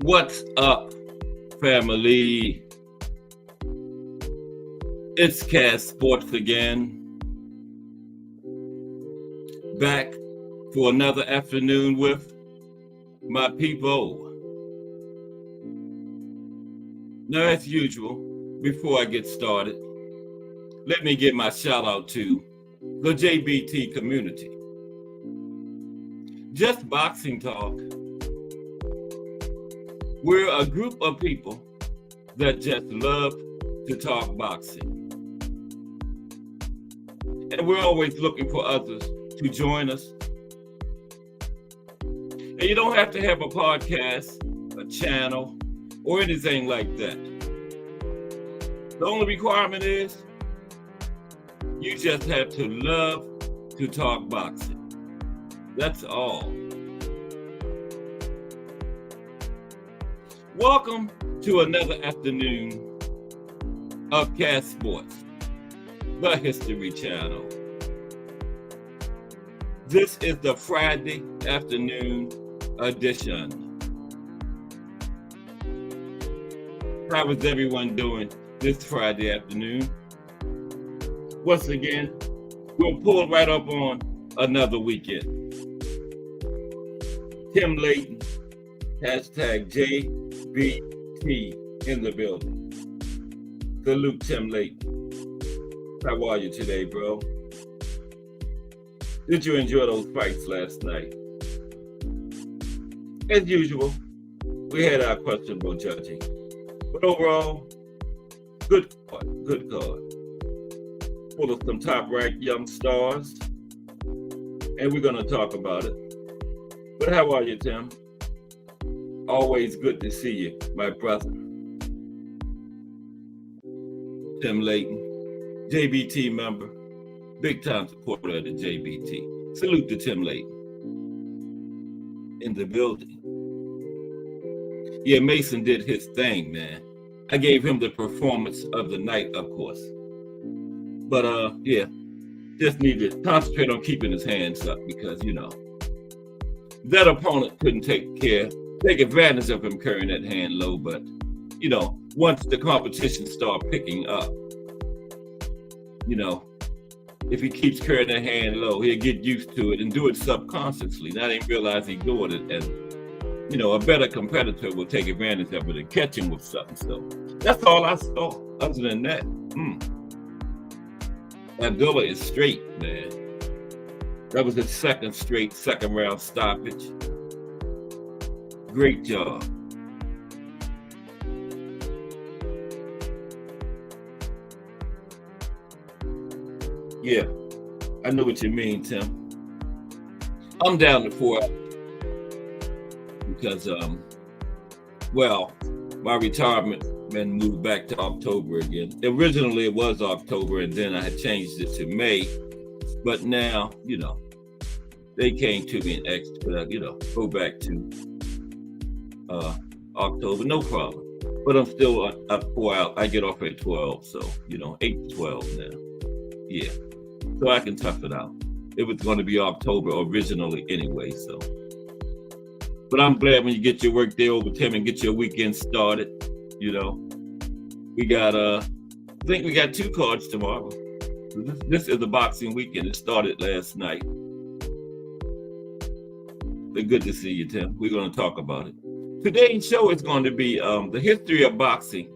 What's up, family? It's Cast Sports again. Back for another afternoon with my people. Now, as usual, before I get started, let me give my shout out to the JBT community. Just Boxing Talk. We're a group of people that just love to talk boxing. And we're always looking for others to join us. And you don't have to have a podcast, a channel, or anything like that. The only requirement is you just have to love to talk boxing. That's all. Welcome to another afternoon of Cast Sports, the History Channel. This is the Friday afternoon edition. How is everyone doing this Friday afternoon? Once again, we'll pull right up on another weekend. Tim Layton, hashtag JBT in the building. Salute Tim Layton. How are you today, bro? Did you enjoy those fights last night? As usual, we had our questionable judging. But overall, good card. Full of some top-ranked young stars. And we're going to talk about it. But how are you, Tim? Always good to see you, my brother. Tim Layton, JBT member, big time supporter of the JBT. Salute to Tim Layton. In the building. Yeah, Mason did his thing, man. I gave him the performance of the night, of course. But yeah, just need to concentrate on keeping his hands up because, that opponent couldn't take advantage of him carrying that hand low. But, once the competition start picking up, if he keeps carrying that hand low, he'll get used to it and do it subconsciously. Not even realize he's doing it. And, a better competitor will take advantage of it and catch him with something. So that's all I saw. Other than that, Abdullah is straight, man. That was his second round stoppage. Great job. Yeah, I know what you mean, Tim. I'm down to 4 because, my retirement been moved back to October again. Originally, it was October, and then I had changed it to May. But now, they came to me and asked go back to October, no problem. But I'm still up 4 out. I get off at 12, so 8 to 12 now. Yeah, so I can tough it out. It was going to be October originally anyway, so. But I'm glad when you get your work day over, Tim, and get your weekend started. We got I think we got 2 cards tomorrow. This is the boxing weekend. It started last night. But good to see you, Tim. We're going to talk about it. Today's show is going to be the history of boxing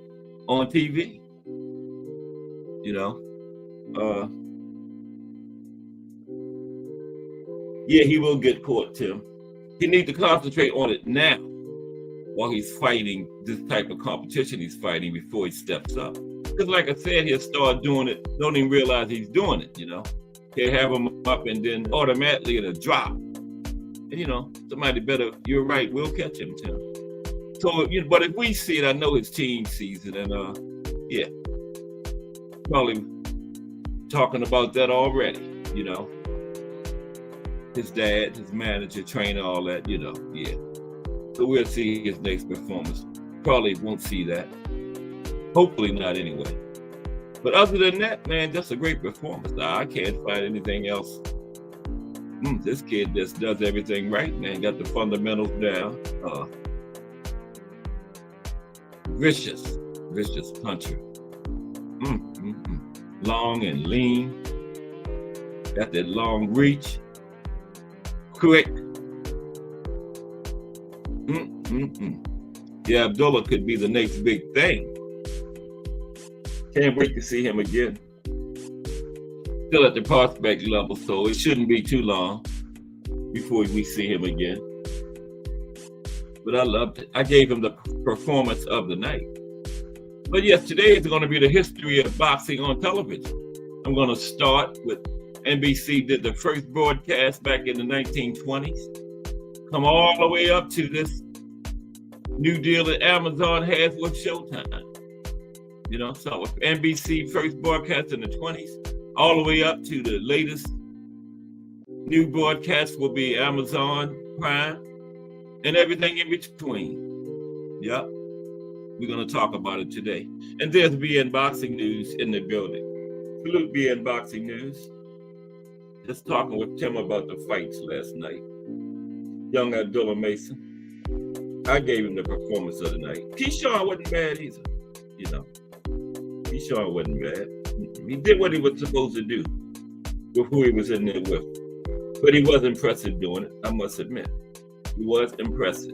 on TV. Yeah, he will get caught, Tim. He needs to concentrate on it now while he's fighting this type of competition he's fighting before he steps up. Because like I said, he'll start doing it, don't even realize he's doing it, He'll have him up and then automatically it'll drop. And somebody better, you're right, we'll catch him, Tim. So, but if we see it, I know his team sees it, and yeah, probably talking about that already, His dad, his manager, trainer, all that, yeah. So we'll see his next performance. Probably won't see that. Hopefully not anyway. But other than that, man, just a great performance. I can't find anything else. This kid just does everything right, man. Got the fundamentals down. vicious puncher. Long and lean, got that long reach, quick. Yeah, Abdullah could be the next big thing. Can't wait to see him again. Still at the prospect level, so it shouldn't be too long before we see him again. But I loved it. I gave him the performance of the night. But yes, today is going to be the history of boxing on television. I'm going to start with NBC did the first broadcast back in the 1920s. Come all the way up to this new deal that Amazon has with Showtime. You know, so with NBC first broadcast in the 20s, all the way up to the latest new broadcast will be Amazon Prime and everything in between. Yep. We're going to talk about it today. And there's BN Boxing News in the building. Salute BN Boxing News. Just talking with Tim about the fights last night. Young Abdullah Mason. I gave him the performance of the night. Keyshawn wasn't bad either. You know, Keyshawn wasn't bad. He did what he was supposed to do with who he was in there with. But he was impressive doing it, I must admit. He was impressive.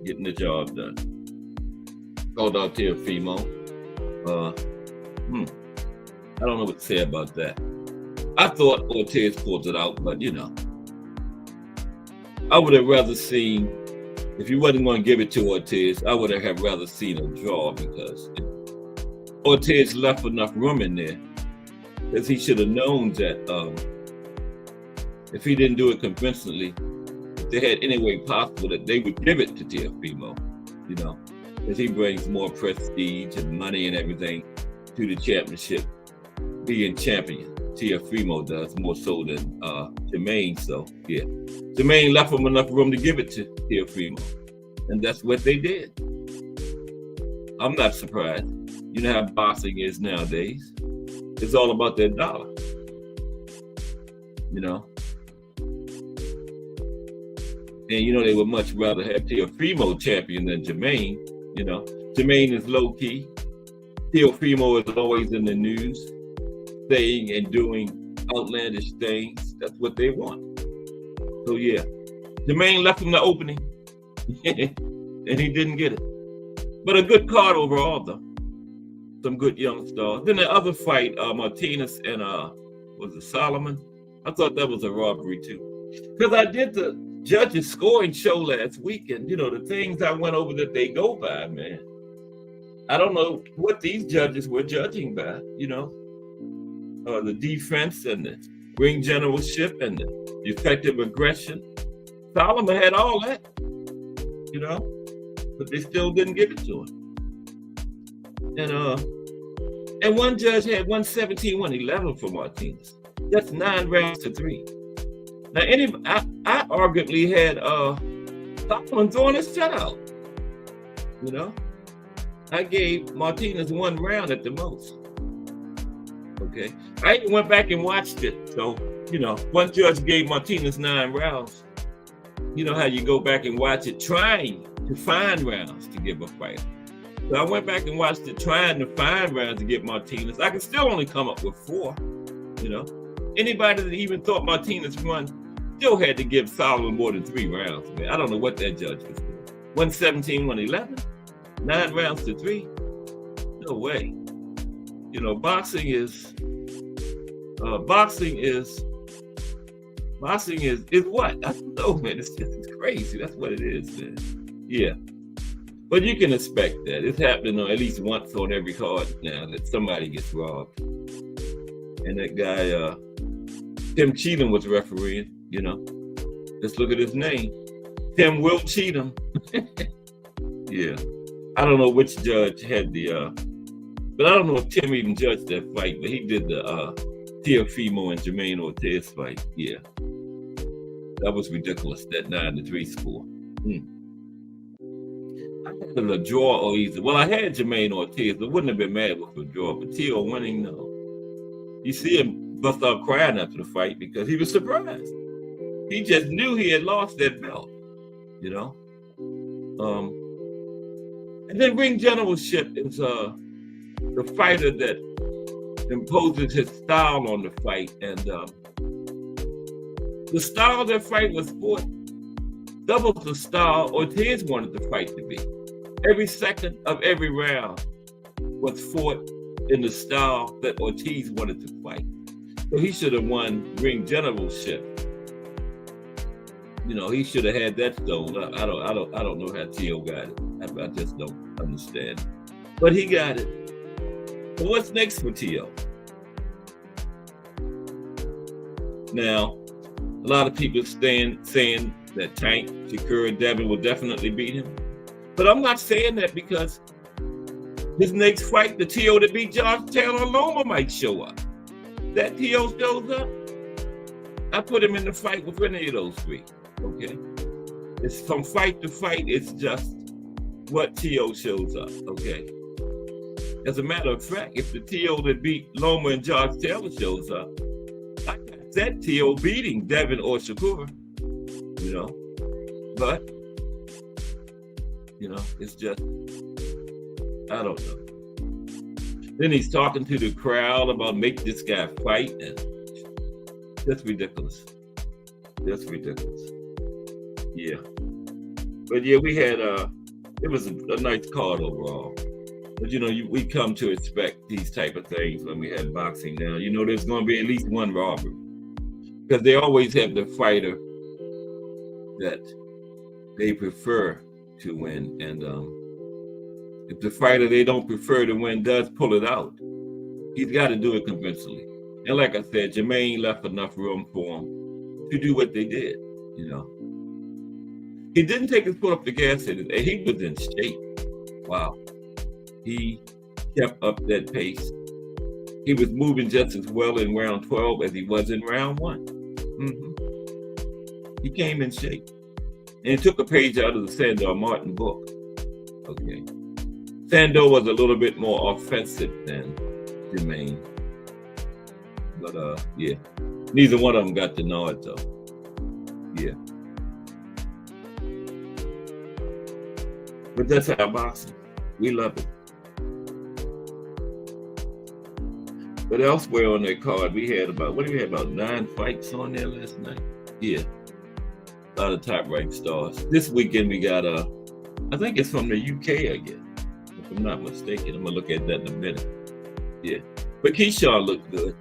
Getting the job done. Called out Teofimo. I don't know what to say about that. I thought Ortiz pulled it out, but you know. I would have rather seen, if you wasn't going to give it to Ortiz, I would have rather seen a draw because Ortiz left enough room in there because he should have known that if he didn't do it convincingly, if they had any way possible that they would give it to Teofimo, you know, because he brings more prestige and money and everything to the championship, being champion. Teofimo does more so than Jermaine, so yeah. Jermaine left him enough room to give it to Teofimo, and that's what they did. I'm not surprised. You know how boxing is nowadays. It's all about that dollar. You know? And you know, they would much rather have Teofimo champion than Jermaine. You know, Jermaine is low key. Teofimo is always in the news, saying and doing outlandish things. That's what they want. So yeah, Jermaine left him the opening, and he didn't get it. But a good card overall, though. Some good young stars. Then the other fight, Martinez and was it Solomon? I thought that was a robbery too, because I did the judges scoring show last week, and you know the things I went over that they go by, man. I don't know what these judges were judging by, you know, the defense and the ring generalship and the effective aggression. Solomon had all that, you know, but they still didn't give it to him. And one judge had 117-111 for Martinez. That's 9 rounds to 3. Now, I arguably had Solomon throwing his shutout. You know, I gave Martinez 1 round at the most. Okay, I even went back and watched it. So, you know, one judge gave Martinez 9 rounds. You know how you go back and watch it, trying to find rounds to give a fighter. So I went back and watched it, trying to find rounds to get Martinez. I could still only come up with 4. You know, anybody that even thought Martinez won still had to give Solomon more than 3 rounds. Man, I don't know what that judge was doing. 117-111, 9 rounds to 3. No way. You know, boxing is what? I don't know, man. It's crazy. That's what it is, man. Yeah. But you can expect that. It's happening at least once on every card now that somebody gets robbed. And that guy, Tim Cheatham was refereeing, you know. Just look at his name. Tim Will Cheatham. Yeah. I don't know which judge had the, but I don't know if Tim even judged that fight, but he did the Teofimo and Jermaine Ortiz fight. Yeah. That was ridiculous, that 9-3 score. I had a draw or easy. Well, I had Jermaine Ortiz. I wouldn't have been mad with a draw, but Teo winning, no. You see him bust out crying after the fight because he was surprised. He just knew he had lost that belt, you know. And then ring generalship is the fighter that imposes his style on the fight, and the style of that fight was fought doubles the style Ortiz wanted the fight to be. Every second of every round was fought in the style that Ortiz wanted to fight. So he should have won ring generalship. You know, he should have had that stolen. I don't know how T.O. got it. I just don't understand. But he got it. So what's next for T.O.? Now, a lot of people saying that Tank, Shakur, and Devin will definitely beat him. But I'm not saying that because his next fight, the T.O. to beat Josh Taylor Loma might show up. That T.O. shows up, I put him in the fight with any of those three. Okay? It's from fight to fight, it's just what T.O. shows up. Okay? As a matter of fact, if the T.O. that beat Loma and Josh Taylor shows up, I got that T.O. beating Devin or Shakur. You know? But, you know, it's just, I don't know. Then he's talking to the crowd about make this guy fight, and that's ridiculous. That's ridiculous. Yeah. But yeah, we had it was a nice card overall. But you know, we come to expect these type of things when we have boxing now. You know, there's going to be at least one robbery because they always have the fighter that they prefer to win, and if the fighter they don't prefer to win does pull it out, he's got to do it convincingly. And like I said, Jermaine left enough room for him to do what they did. You know, he didn't take his foot off the gas, and he was in shape. Wow, he kept up that pace. He was moving just as well in round 12 as he was in round 1. He came in shape, and he took a page out of the Sandor Martin book. Okay. Sandor was a little bit more offensive than Jermaine. But yeah. Neither one of them got the nod though. Yeah. But that's our boxing. We love it. But elsewhere on that card, we had about 9 fights on there last night. Yeah. A lot of top ranked stars. This weekend we got I think it's from the UK again. If I'm not mistaken, I'm gonna look at that in a minute. Yeah, but Keyshawn looked good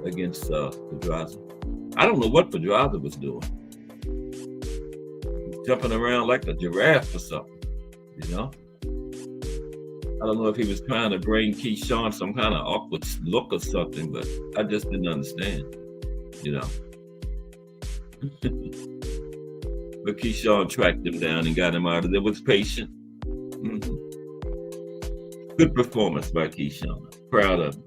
against Pedraza. I don't know what Pedraza was doing. He was jumping around like a giraffe or something, you know? I don't know if he was trying to bring Keyshawn some kind of awkward look or something, but I just didn't understand, you know? But Keyshawn tracked him down and got him out of there. Was patient. Good performance by Keyshawn. Proud of him.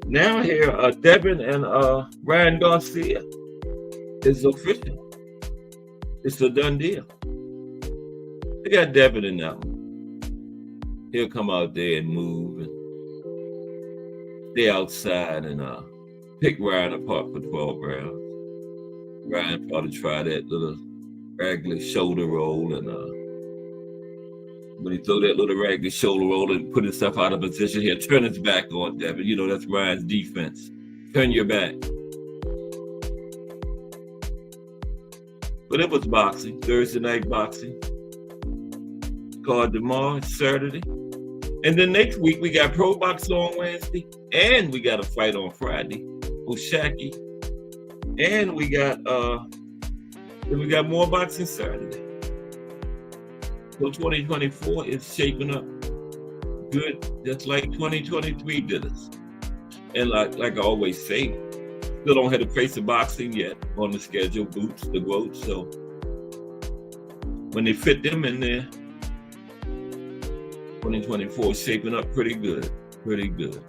Now here, Devin and Ryan Garcia is official. It's a done deal. They got Devin in that one. He'll come out there and move and stay outside and pick Ryan apart for 12 rounds. Ryan probably try that little raggedy shoulder roll, and when he throw that little raggedy shoulder roll and put himself out of position, he'll turn his back on Devin. You know, that's Ryan's defense. Turn your back. But it was boxing, Thursday night boxing. Card tomorrow, Saturday. And then next week, we got Pro Box on Wednesday, and we got a fight on Friday, Oshaki. And we got more boxing Saturday. So 2024 is shaping up good, just like 2023 did us. And like I always say, still don't have the face of boxing yet on the schedule, boots, the goats. So when they fit them in there, 2024 is shaping up pretty good, pretty good.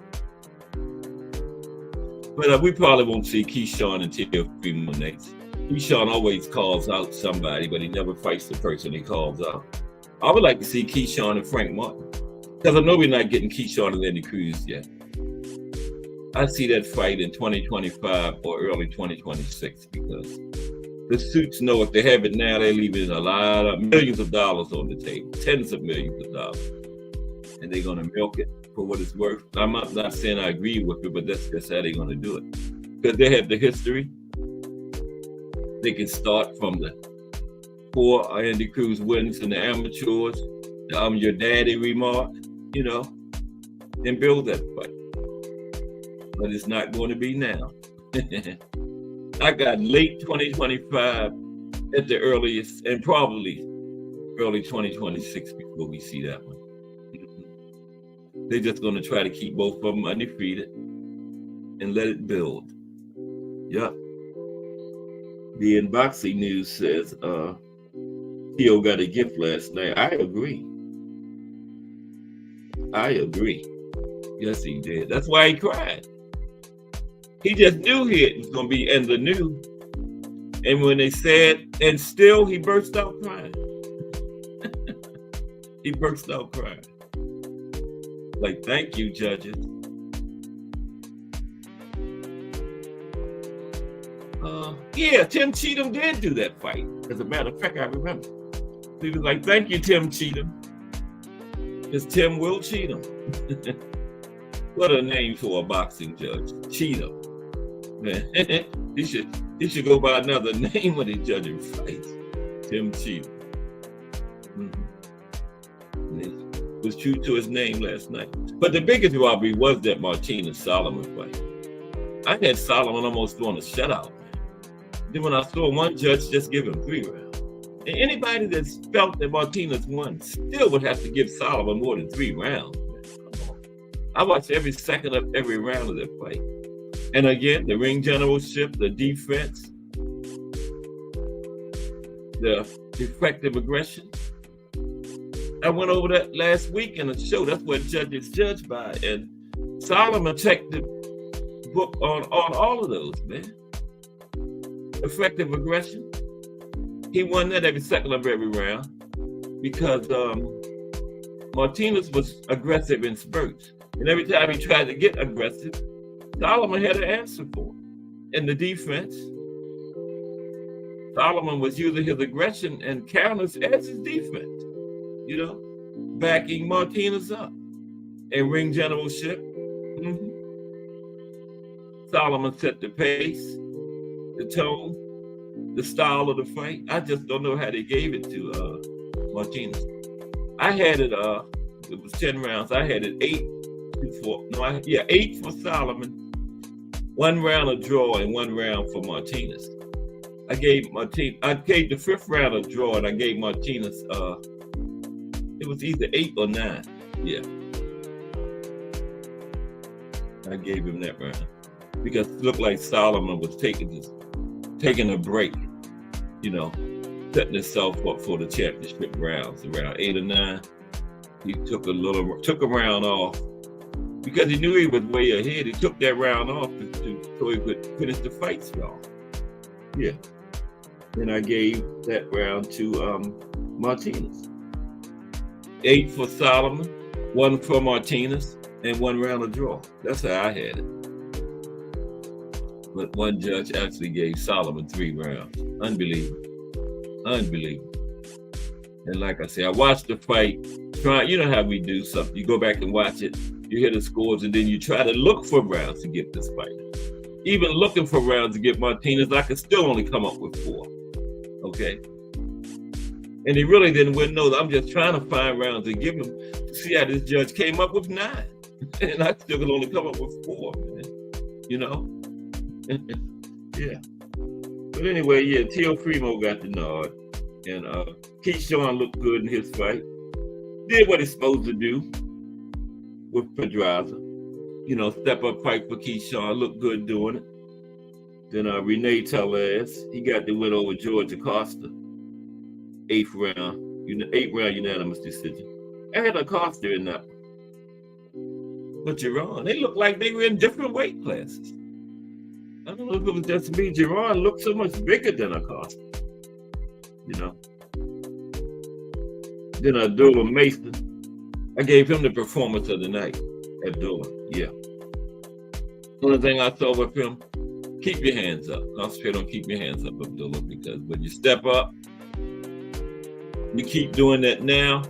But we probably won't see Keyshawn until 3 more next. Keyshawn always calls out somebody, but he never fights the person he calls out. I would like to see Keyshawn and Frank Martin, because I know we're not getting Keyshawn and Lenny Cruz yet. I see that fight in 2025 or early 2026, because The suits know if they have it now, they're leaving a lot of millions of dollars on the table, tens of millions of dollars. And they're going to milk it for what it's worth. I'm not saying I agree with it, but that's just how they're going to do it. Because they have the history. They can start from the poor Andy Cruz wins in the amateurs, the I'm your daddy remark, you know, and build that fight. But it's not going to be now. I got late 2025 at the earliest, and probably early 2026 before we see that one. They're just going to try to keep both of them undefeated and let it build. Yep. The Unboxing News says Theo got a gift last night. I agree. Yes, he did. That's why he cried. He just knew it was going to be in the news. And when they said, and still he burst out crying. He burst out crying. Like, thank you, judges. Yeah, Tim Cheatham did do that fight. As a matter of fact, I remember. He was like, thank you, Tim Cheatham. Because Tim will cheat him. What a name for a boxing judge. Cheatham. Man, he should go by another name when he's judging fights. Tim Cheatham. He was true to his name last night. But the biggest robbery was that Martinez-Solomon fight. I had Solomon almost throwing a shutout. Then when I saw one judge just give him 3 rounds. And anybody that's felt that Martinez won still would have to give Solomon more than 3 rounds. Come on. I watched every second of every round of that fight. And again, the ring generalship, the defense, the effective aggression. I went over that last week in the show. That's what judges judge by. And Solomon checked the book on all of those, man. Effective aggression. He won that every second of every round because Martinez was aggressive in spurts. And every time he tried to get aggressive, Solomon had an answer for it. In the defense, Solomon was using his aggression and counters as his defense, you know, backing Martinez up. And ring generalship, Solomon set the pace, the tone, the style of the fight. I just don't know how they gave it to Martinez. I had it, it was 10 rounds. I had it 8 for Solomon, 1 round a draw and 1 round for Martinez. I gave the 5th round a draw and I gave Martinez, it was either 8 or 9. Yeah. I gave him that round because it looked like Solomon was taking a break, you know, setting himself up for the championship rounds. Around 8 or 9, he took a round off because he knew he was way ahead. He took that round off so he could finish the fight strong. Yeah. Then I gave that round to Martinez. 8 for Solomon, 1 for Martinez, and 1 round of draw. That's how I had it. But one judge actually gave Solomon 3 rounds. Unbelievable. And like I said, I watched the fight. You know how we do something. You go back and watch it. You hear the scores, and then you try to look for rounds to get this fight. Even looking for rounds to get Martinez, I could still only come up with 4. Okay. And he really didn't win those. I'm just trying to find rounds to give him to see how this judge came up with 9. And I still could only come up with 4, man. You know? Yeah. But anyway, yeah, Teofimo got the nod. And Keyshawn looked good in his fight. Did what he's supposed to do with Pedraza. You know, step up fight for Keyshawn, looked good doing it. Then Renee Tellez, he got the win over George Acosta. 8th round, 8-round unanimous decision. I had Acosta in that one. But Jerron, they looked like they were in different weight classes. I don't know if it was just me. Jerron looked so much bigger than Acosta. You know. Then Abdullah Mason, I gave him the performance of the night. Abdullah, yeah. Only thing I saw with him, keep your hands up. Concentrate on keep your hands up, Abdullah, because when you step up, you keep doing that now,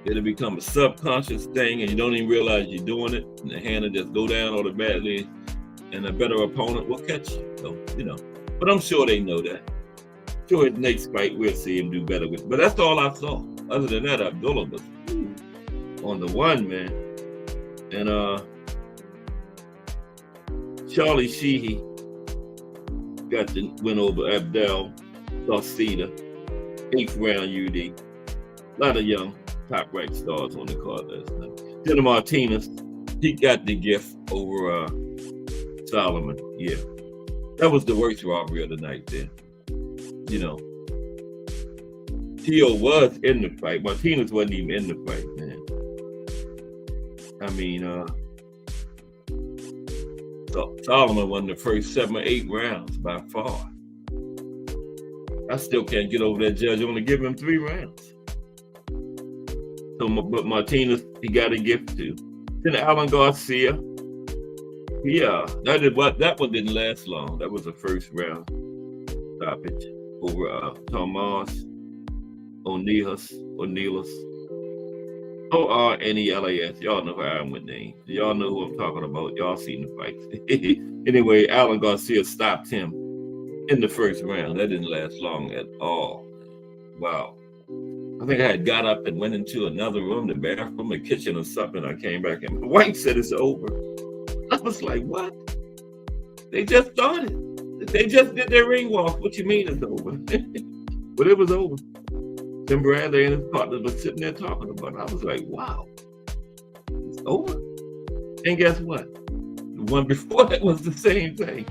it'll become a subconscious thing and you don't even realize you're doing it, and the hand will just go down automatically and a better opponent will catch you. So, but I'm sure they know that. Sure, his next fight, we'll see him do better with it. But that's all I saw. Other than that, Abdullah was on the one, man. And Charlie Sheehy got the win over Abdel Sauceda, 8th round UD. A lot of young top-ranked stars on the card last night. Jenna Martinez, he got the gift over Solomon. Yeah, that was the worst robbery of the night there. Tio was in the fight. Martinez wasn't even in the fight, man. I mean, Solomon won the first 7 or 8 rounds by far. I still can't get over that judge only giving him 3 rounds. So, but Martinez, he got a gift too. Then Alan Garcia, that one didn't last long. That was a first round stoppage over Tomas O'Neilus. Ornelas. Y'all know how I'm with names. Y'all know who I'm talking about. Y'all seen the fights. Anyway, Alan Garcia stopped him in the first round. That didn't last long at all. Wow. I think I had got up and went into another room, the bathroom, the kitchen or something. I came back and my wife said it's over. I was like, what? They just started. They just did their ring walk. What you mean it's over? But it was over. Tim Bradley and his partners were sitting there talking about it. I was like, wow, it's over. And guess what? The one before that was the same thing.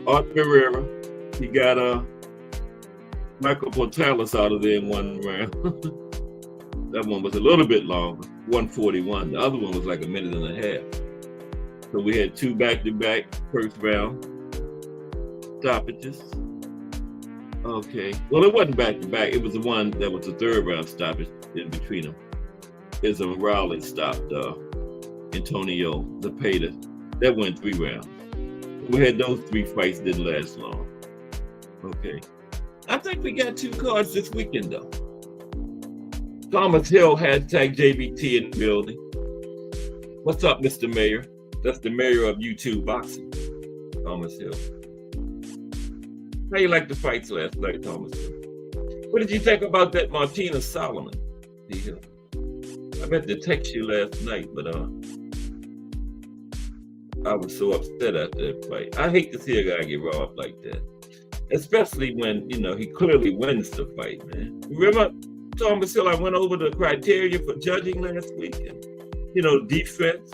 Art Pereira, he got Michael Portalis out of there in 1 round. That one was a little bit longer, 141. The other one was like 1.5 minutes. So we had 2 back-to-back first round stoppages. Okay. Well, it wasn't back-to-back. It was the one that was the 3rd round stoppage in between them. Ism Rowley stopped Antonio Zepeda. That went 3 rounds. We had those 3 fights, didn't last long. Okay. I think we got 2 cards this weekend, though. Thomas Hill, #JBT in the building. What's up, Mr. Mayor? That's the mayor of YouTube Boxing, Thomas Hill. How you like the fights last night, Thomas Hill? What did you think about that Martinez Solomon deal? I meant to text you last night, but I was so upset after that fight. I hate to see a guy get robbed like that. Especially when, he clearly wins the fight, man. Remember, Thomas Hill, I went over the criteria for judging last week. And, defense,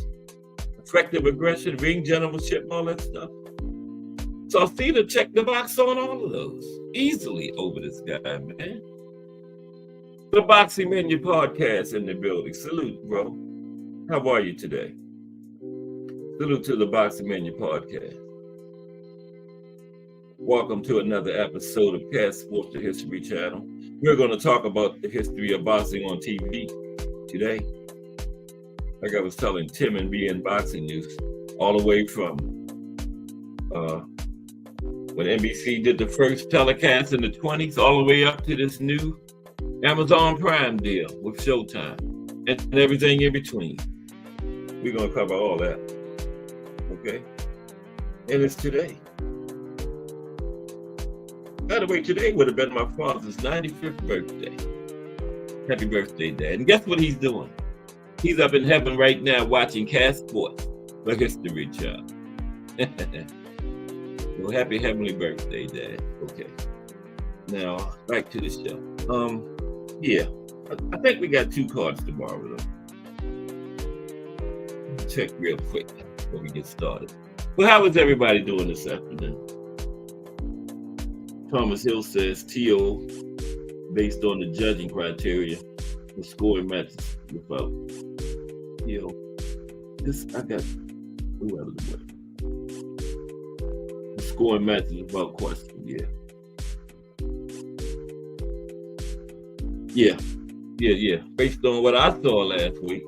effective aggression, ring generalship, all that stuff. So Sauceda checked the box on all of those. Easily over this guy, man. The Boxing Menu podcast in the building. Salute, bro. How are you today? Salute to the Boxing Menu podcast. Welcome to another episode of Cast Sports the History Channel. We're going to talk about the history of boxing on TV today. Like I was telling Tim and me in Boxing News, all the way from when NBC did the first telecast in the 20s, all the way up to this new Amazon Prime deal with Showtime and everything in between. We're going to cover all that. Okay? And it's today. By the way, today would have been my father's 95th birthday. Happy birthday, Dad. And guess what he's doing? He's up in heaven right now watching Cast Sports, the History Channel. Well, happy heavenly birthday, Dad. Okay. Now, back to the show. Yeah. I think we got 2 cards tomorrow, though. Check real quick before we get started. Well, how is everybody doing this afternoon? Thomas Hill says T.O. based on the judging criteria for scoring matches without T.O. I got who out of the way. Scoring matches without question, yeah. Based on what I saw last week.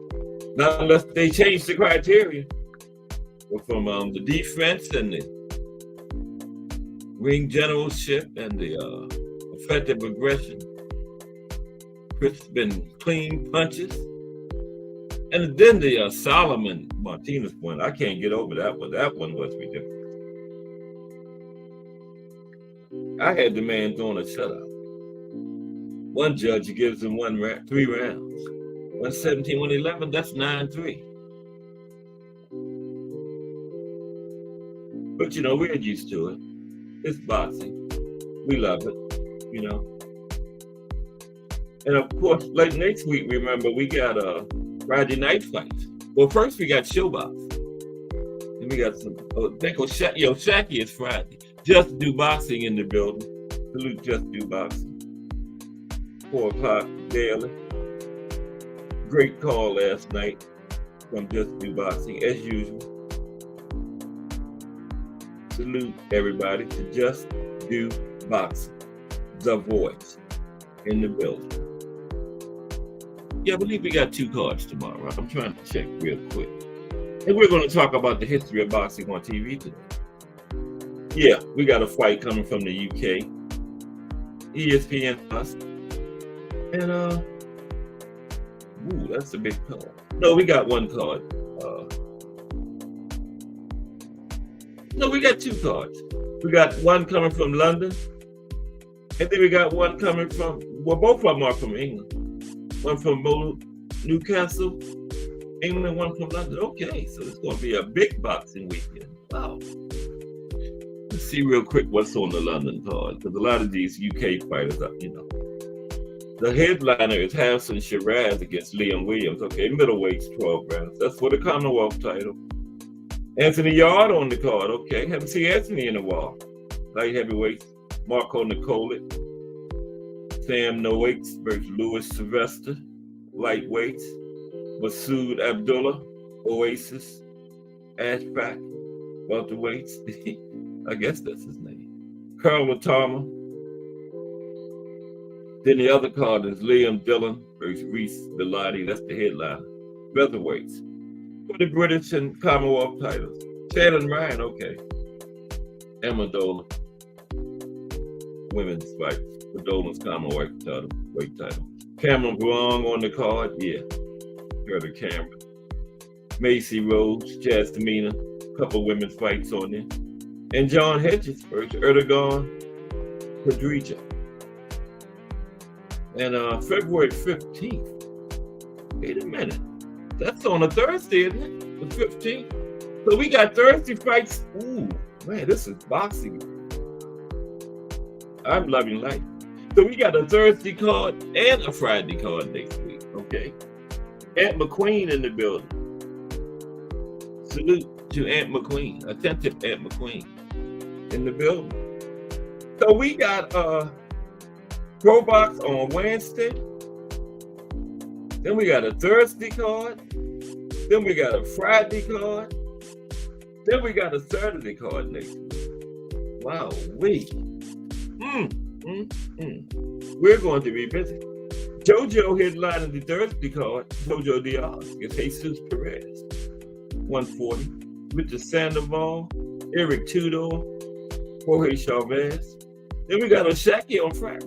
Not unless they changed the criteria. From the defense and ring generalship and the effective aggression, crisp and clean punches. And then the Solomon Martinez one, I can't get over that one. That one was ridiculous. I had the man throwing a shutout. One judge gives him 3 rounds. 117, 111, that's 9-3. But you know, we're used to it. It's boxing. We love it, you know. And of course, like next week, remember, we got Friday night fights. Well, first we got Showbox. Then we got some, Shaki is Friday. Just Do Boxing in the building. Salute Just Do Boxing. 4 o'clock daily. Great call last night from Just Do Boxing, as usual. Salute everybody to Just Do Boxing. The voice in the building. Yeah, I believe we got 2 cards tomorrow. I'm trying to check real quick. And we're going to talk about the history of boxing on TV today. Yeah, we got a fight coming from the UK. ESPN Plus. And, that's a big card. No, we got 1 card. No, we got 2 cards. We got 1 coming from London. And then we got 1 coming from, well, both of them are from England. 1 from Newcastle, England, 1 from London. Okay, so it's going to be a big boxing weekend. Wow. Let's see real quick what's on the London card, because a lot of these UK fighters are, you know. The headliner is Hassan Shiraz against Liam Williams. Okay, middleweights, 12 rounds. That's for the Commonwealth title. Anthony Yard on the card. Okay, haven't seen Anthony in a while. Light heavyweights, Marco Nikolic. Sam Noakes versus Louis Sylvester. Lightweights, Masood Abdullah, Oasis. Ashfaq, welterweights. I guess that's his name. Carl Latama. Then the other card is Liam Dillon versus Reese Bellotti. That's the headliner. Featherweights. For the British and Commonwealth titles. Shannon Ryan, okay. Amendola. Women's fight. For Dolan's Commonwealth title. Weight title. Cameron Brown on the card. Yeah. Heard of Cameron. Macy Rose, Jasmina. Couple women's fights on there. And John Hedges versus Erdogan Padrija. And February 15th. Wait a minute. That's on a Thursday, isn't it? The 15th. So we got Thursday fights. Ooh, man, this is boxing. I'm loving life. So we got a Thursday card and a Friday card next week. Okay. Aunt McQueen in the building. Salute to Aunt McQueen. Attentive Aunt McQueen in the building. So we got Pro Box on Wednesday. Then we got a Thursday card. Then we got a Friday card. Then we got a Saturday card next week. Wow, We're going to be busy. JoJo headlining the Thursday card. JoJo Diaz against Jesus Perez. 140. Richard Sandoval. Eric Tudor. Jorge Chavez. Then we got Oshaki on Friday.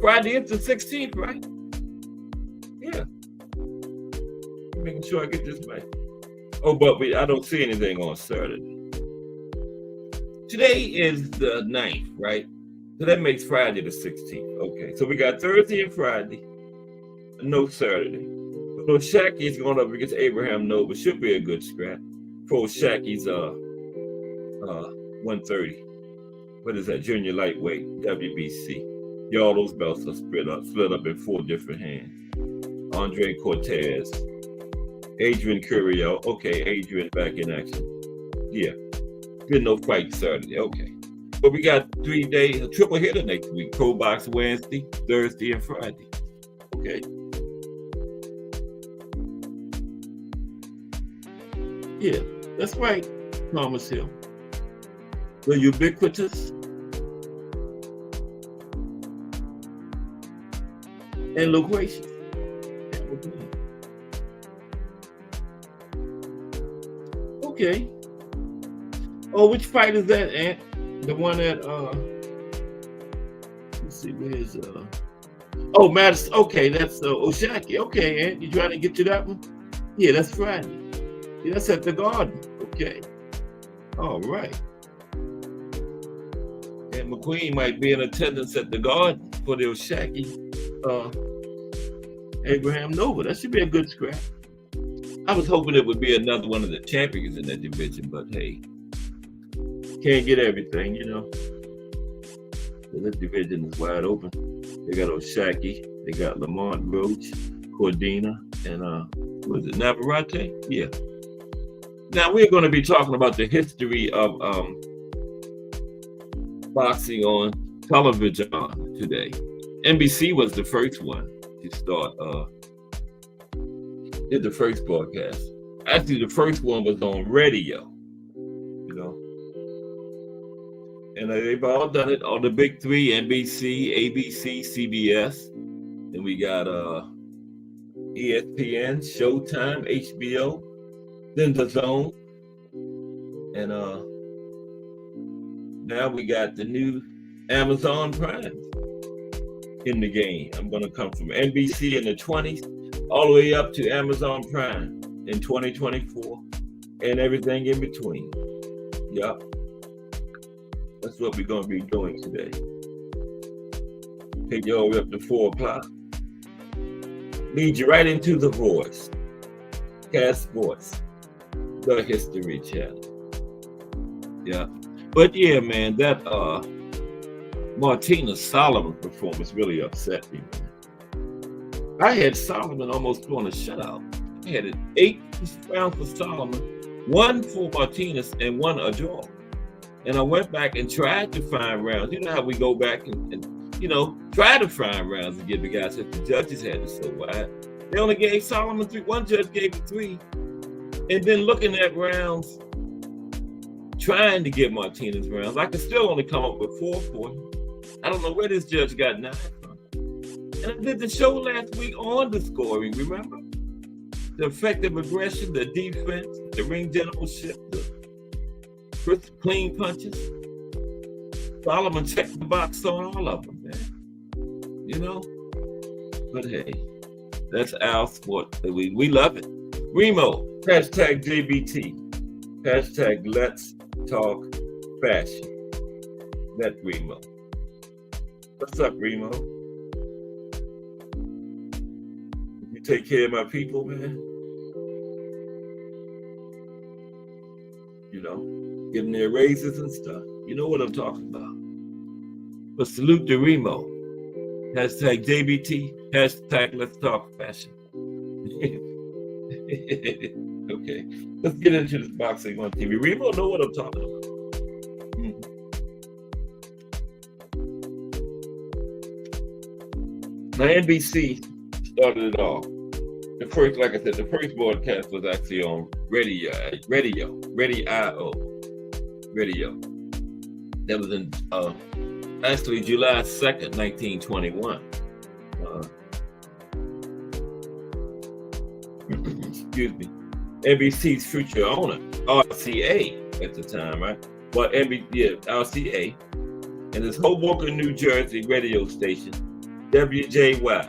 Friday is the 16th, right? Yeah. Making sure I get this right. Oh, but I don't see anything on Saturday. Today is the 9th, right? So that makes Friday the 16th. Okay, so we got Thursday and Friday. No Saturday. So Shaki is going up against Abraham Nova. Should be a good scrap. For Shaki's 130. What is that? Junior lightweight, WBC. All those belts are split up in 4 different hands. Andre Cortez, Adrian Curiel. Okay, Adrian back in action. Yeah, good, no fight Saturday. Okay, but we got 3 days, a triple hitter next week. Pro Box Wednesday, Thursday, and Friday. Okay. Yeah, that's right, Thomas Hill. The ubiquitous and loquacious. Okay. Oh, which fight is that, Ant? The one at let's see, where's oh, Madison. Okay, that's Oshaki. Okay, Aunt, you trying to get to that one? Yeah, that's Friday. Yeah, that's at the Garden. Okay. All right. And McQueen might be in attendance at the Garden for the Oshaki Abraham Nova. That should be a good scrap. I was hoping it would be another one of the champions in that division, but hey, can't get everything, you know. So this division is wide open. They got Oshaki, they got Lamont Roach, Cordina, and was it Navarrete? Yeah. Now we're going to be talking about the history of boxing on television today. NBC was the first one to start did the first broadcast. Actually, the first one was on radio, you know. And they've all done it on the big three: NBC, ABC, CBS. Then we got ESPN, Showtime, HBO, then the Zone, and now we got the new Amazon Prime in the game. I'm gonna come from NBC in the 20s all the way up to Amazon Prime in 2024 and everything in between. Yup. That's what we're gonna be doing today. Take you all the way up to 4 o'clock. Lead you right into The Voice, Cast Sports, the History Channel. Yeah. But yeah, man, that Martina Solomon performance really upset me. I had Solomon almost throwing a shutout. I had it 8 rounds for Solomon, 1 for Martinez, and 1 a draw. And I went back and tried to find rounds. You know how we go back and you know, try to find rounds to give the guys if the judges had it so wide. They only gave Solomon 3. One judge gave it 3. And then looking at rounds, trying to get Martinez rounds, I could still only come up with 4 for him. I don't know where this judge got 9 from. And I did the show last week on the scoring, remember? The effective aggression, the defense, the ring generalship, the crisp, clean punches. Solomon checked the box on all of them, man. You know? But hey, that's our sport. We love it. Remo, hashtag JBT, hashtag Let's Talk Fashion. That's Remo. What's up, Remo? You take care of my people, man. You know, giving their raises and stuff. You know what I'm talking about. But salute to Remo. Hashtag JBT, hashtag Let's Talk Fashion. Okay, let's get into this boxing on TV. Remo know what I'm talking about. Now NBC started it all. The first, like I said, the first broadcast was actually on radio. That was in actually July 2nd, 1921. Excuse me. NBC's future owner, RCA at the time, right? Well, RCA, and this Hoboken, New Jersey radio station, WJY.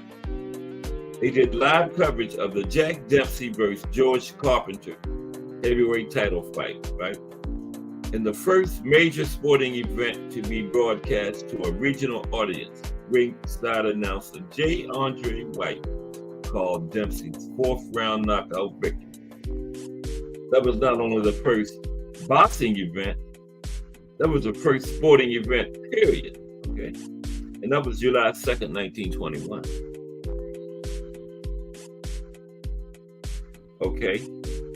They did live coverage of the Jack Dempsey versus George Carpenter heavyweight title fight, right? And the first major sporting event to be broadcast to a regional audience, ringside announcer J. Andre White called Dempsey's 4th round knockout victory. That was not only the first boxing event, that was the first sporting event, period. Okay. And that was July 2nd, 1921. Okay.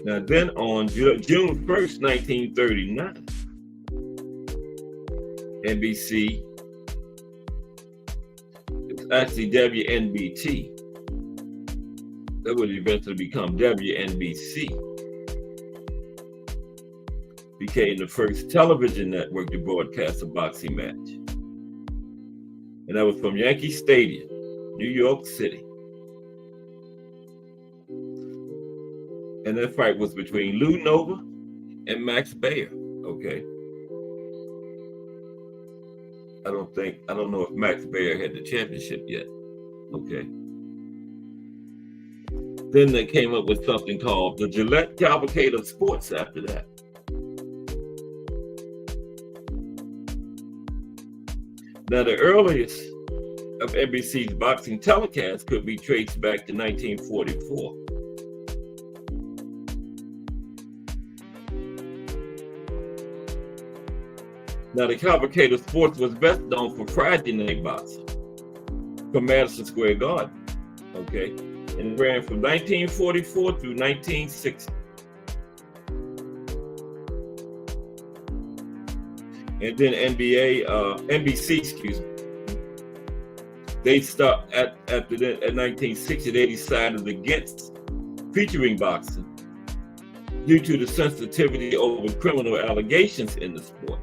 Now then on June 1st, 1939, NBC, it's actually WNBT, that would eventually become WNBC, became the first television network to broadcast a boxing match. And that was from Yankee Stadium, New York City. And that fight was between Lou Nova and Max Baer, okay? I don't know if Max Baer had the championship yet. Okay. Then they came up with something called the Gillette Cavalcade of Sports after that. Now, the earliest of NBC's boxing telecasts could be traced back to 1944. Now, the Cavalcade of Sports was best known for Friday night boxing from Madison Square Garden, okay? And it ran from 1944 through 1960. And then NBC, they stopped at 1960. They decided against featuring boxing due to the sensitivity over criminal allegations in the sport.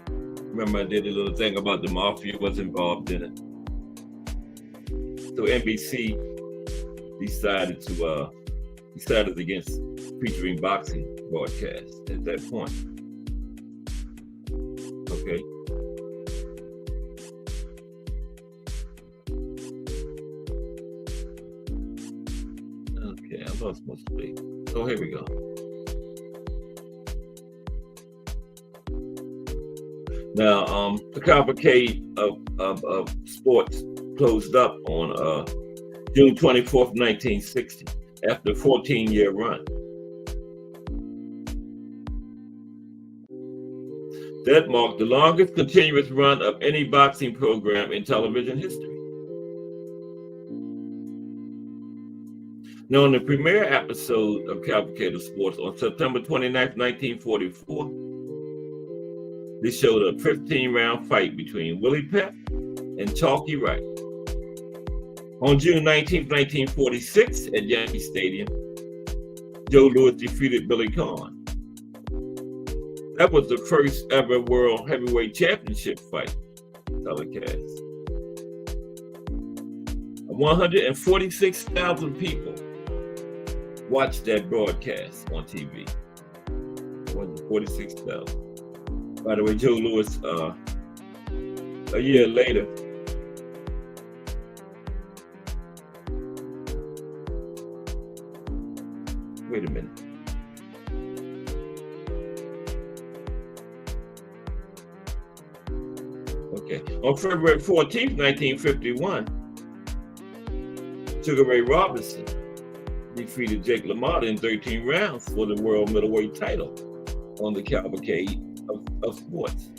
Remember, I did a little thing about the mafia was involved in it. So NBC decided against featuring boxing broadcasts at that point. Okay. Okay, I lost my space. So here we go. Now, the Cavalcade of Sports closed up on June 24th, 1960, after a 14-year run. That marked the longest continuous run of any boxing program in television history. Now, in the premiere episode of Cavalcade of Sports on September 29th, 1944, they showed a 15-round fight between Willie Pep and Chalky Wright. On June 19th, 1946, at Yankee Stadium, Joe Louis defeated Billy Conn. That was the first ever World Heavyweight Championship fight telecast. 146,000 people watched that broadcast on TV. 146,000. By the way, Joe Louis, a year later, wait a minute. Okay, on February 14th, 1951, Sugar Ray Robinson defeated Jake LaMotta in 13 rounds for the world middleweight title on the Cavalcade of Sports.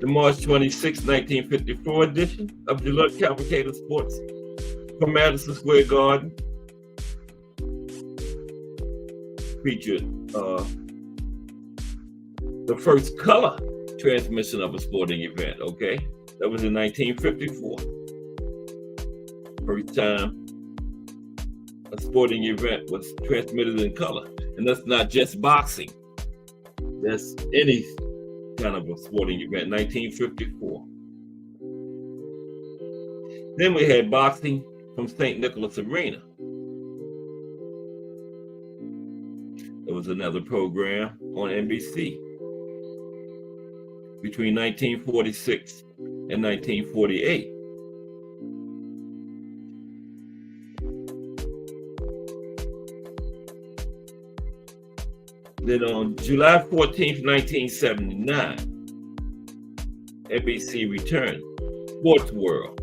The March 26, 1954 edition of the Cavalcade of Sports from Madison Square Garden featured the first color transmission of a sporting event, okay? That was in 1954. First time a sporting event was transmitted in color. And that's not just boxing. That's any kind of a sporting event, 1954. Then we had boxing from St. Nicholas Arena. There was another program on NBC between 1946 and 1948. Then on July 14th, 1979, NBC returned Sports World.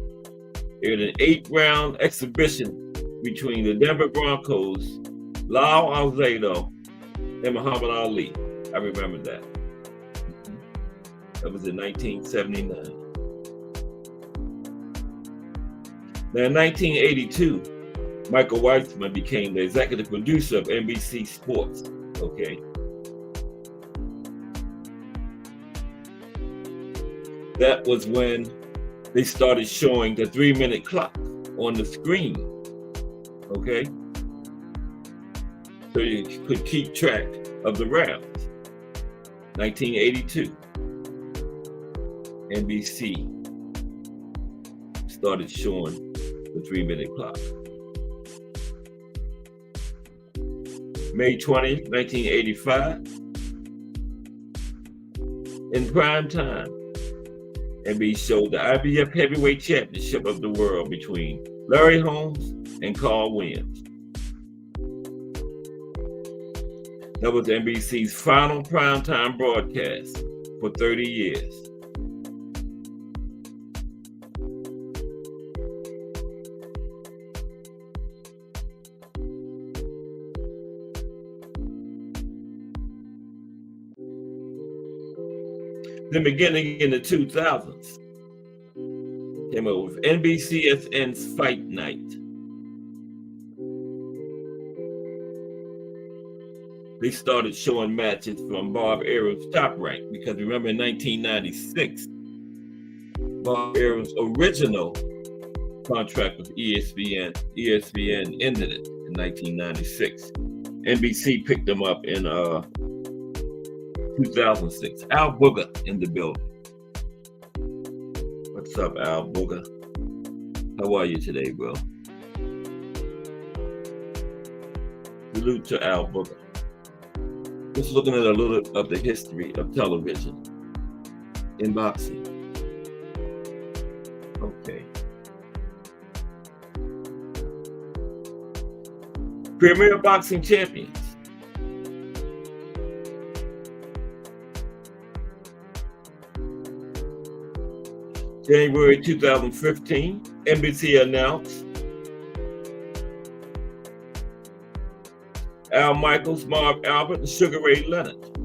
It was an 8-round exhibition between the Denver Broncos, Lyle Alzado, and Muhammad Ali. I remember that. That was in 1979. Now in 1982, Michael Weitzman became the executive producer of NBC Sports. Okay. That was when they started showing the 3-minute clock on the screen. Okay. So you could keep track of the rounds. 1982. NBC started showing the 3-minute clock. May 20th, 1985. In prime time, NBC showed the IBF Heavyweight Championship of the World between Larry Holmes and Carl Williams. That was NBC's final primetime broadcast for 30 years. Then beginning in the 2000s, came up with NBCSN's Fight Night. They started showing matches from Bob Arum's Top Rank, because remember in 1996, Bob Arum's original contract with ESPN ended it in 1996. NBC picked them up in 2006. Al Booger in the building. What's up, Al Booger? How are you today, bro? Salute to Al Booger. Just looking at a little of the history of television in boxing. Okay. Premier Boxing Champions. January 2015, NBC announced Al Michaels, Marv Albert, and Sugar Ray Leonard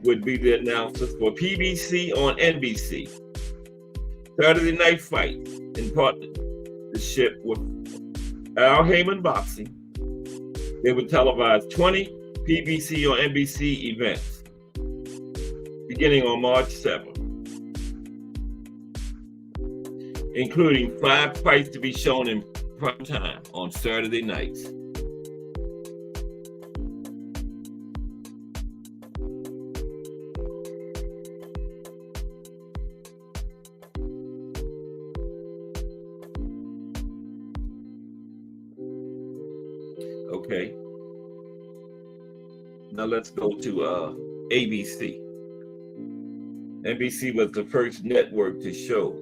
would be the announcers for PBC on NBC. Saturday Night Fight in partnership with Al Heyman Boxing. They would televise 20 PBC on NBC events beginning on March 7th. Including 5 fights to be shown in prime time on Saturday nights. Okay. Now let's go to ABC. NBC was the first network to show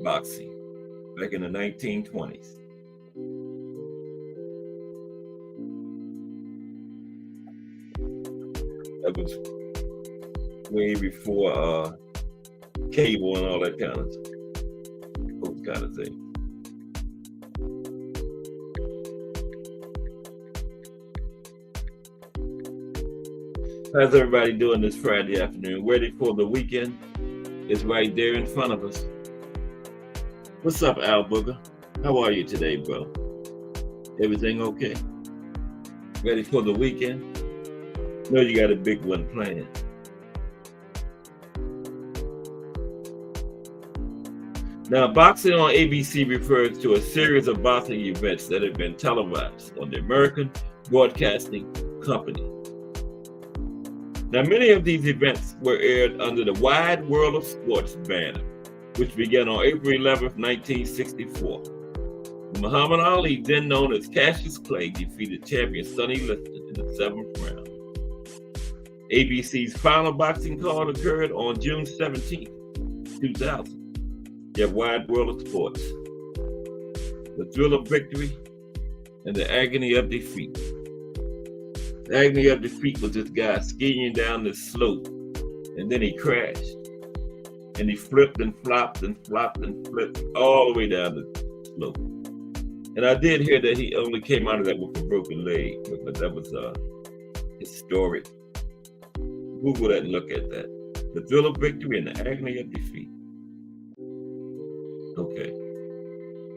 boxing back in the 1920s. That was way before cable and all that kind of thing. How's everybody doing this Friday afternoon? Ready for the weekend? It's right there in front of us. What's up, Al Booger? How are you today, bro? Everything okay? Ready for the weekend? Know you got a big one planned. Now, boxing on ABC refers to a series of boxing events that have been televised on the American Broadcasting Company. Now, many of these events were aired under the Wide World of Sports banner, which began on April 11th, 1964. Muhammad Ali, then known as Cassius Clay, defeated champion Sonny Liston in the 7th round. ABC's final boxing card occurred on June 17th, 2000. You have Wide World of Sports, the thrill of victory, and the agony of defeat. The agony of defeat was this guy skiing down this slope, and then he crashed. And he flipped and flopped and flopped and flipped all the way down the slope. And I did hear that he only came out of that with a broken leg, but that was historic. Google that and look at that. The thrill of victory and the agony of defeat. Okay.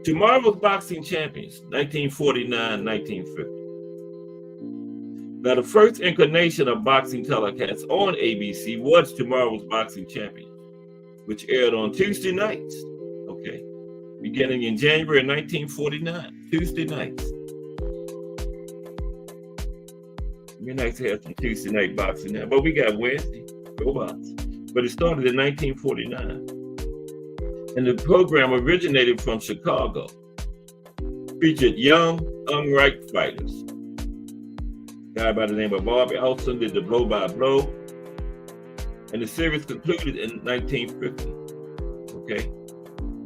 Tomorrow's Boxing Champions, 1949-1950. Now, the first incarnation of boxing telecast on ABC was Tomorrow's Boxing Champions, which aired on Tuesday nights, okay, beginning in January 1949, Tuesday nights. It'd be nice to have some Tuesday night boxing now, but we got Wednesday, robots. But it started in 1949. And the program originated from Chicago, featured young, unranked fighters guy by the name of Bobby Elson did the Blow by Blow. And the series concluded in 1950. Okay?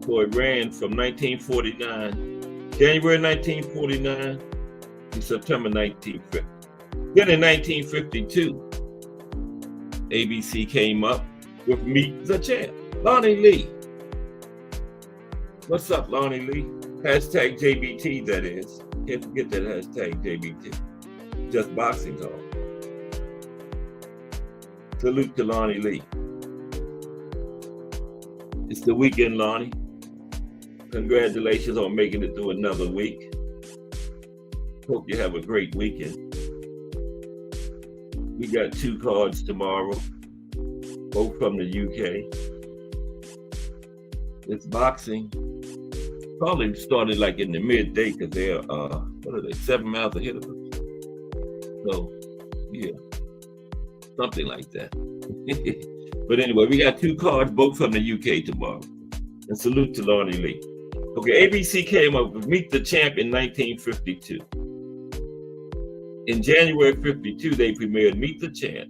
So it ran from 1949, January 1949 to September 1950. Then in 1952, ABC came up with Meet the Champ, Lonnie Lee. What's up, Lonnie Lee? Hashtag JBT, that is. Can't forget that hashtag JBT. Just boxing talk. Salute to Lonnie Lee. It's the weekend, Lonnie. Congratulations on making it through another week. Hope you have a great weekend. We got 2 cards tomorrow, both from the UK. It's boxing. Probably started like in the midday because they're, 7 miles ahead of us. So, yeah, something like that. But anyway, we got 2 cards, both from the UK tomorrow. And salute to Lonnie Lee. Okay, ABC came up with Meet the Champ in 1952. In January 52, they premiered Meet the Champ.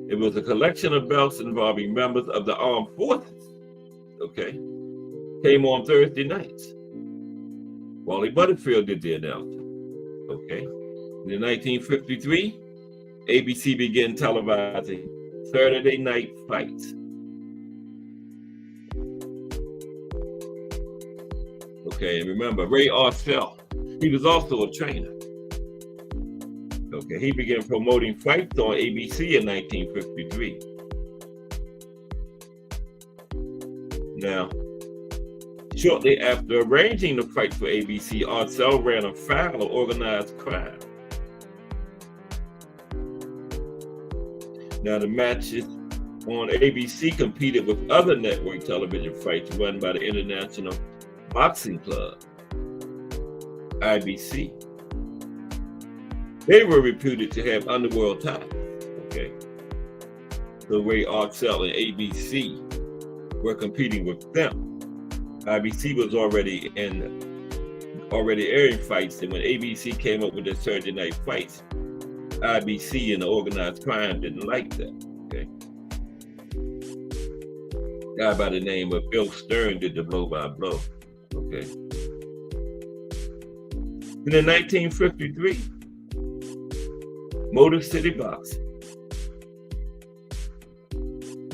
It was a collection of belts involving members of the armed forces. Okay, came on Thursday nights. Wally Butterfield did the announcement. Okay, in 1953, ABC began televising Saturday Night Fights. Okay, and remember, Ray Arcel, he was also a trainer. Okay, he began promoting fights on ABC in 1953. Now, shortly after arranging the fight for ABC, Arcel ran afoul of organized crime. Now, the matches on ABC competed with other network television fights run by the International Boxing Club, IBC. They were reputed to have underworld ties. Okay, so Ray Arcel and ABC were competing with them. IBC was already airing fights, and when ABC came up with their Saturday Night Fights, IBC and the organized crime didn't like that. Okay, guy by the name of Bill Stern did the Blow by Blow. Okay, and in 1953, Motor City Boxing.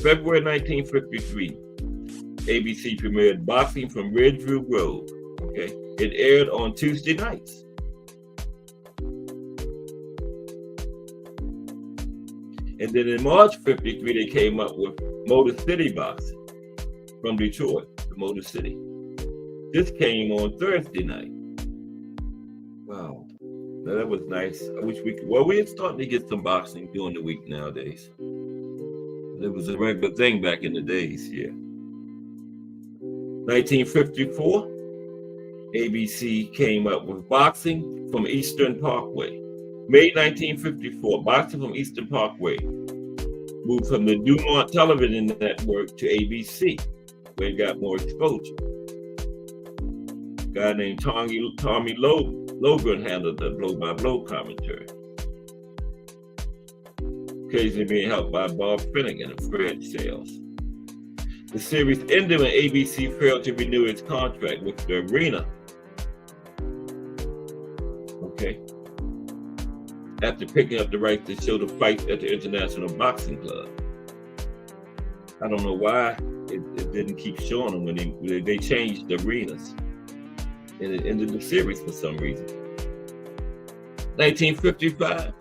February 1953, ABC premiered Boxing from Ridgeview Grove. Okay, it aired on Tuesday nights. And then in March 53, they came up with Motor City Boxing from Detroit, the Motor City. This came on Thursday night. Wow. Now, that was nice. I wish we could. Well, we're starting to get some boxing during the week nowadays. It was a regular thing back in the days, yeah. 1954, ABC came up with Boxing from Eastern Parkway. May 1954, Boxing from Eastern Parkway moved from the Dumont Television Network to ABC, where it got more exposure. A guy named Tommy Logan handled the blow-by-blow commentary, occasionally being helped by Bob Finnegan and Fred Sales. The series ended when ABC failed to renew its contract with the arena. Okay. After picking up the rights to show the fights at the International Boxing Club. I don't know why it didn't keep showing them when they changed the arenas. And it ended the series for some reason. 1955,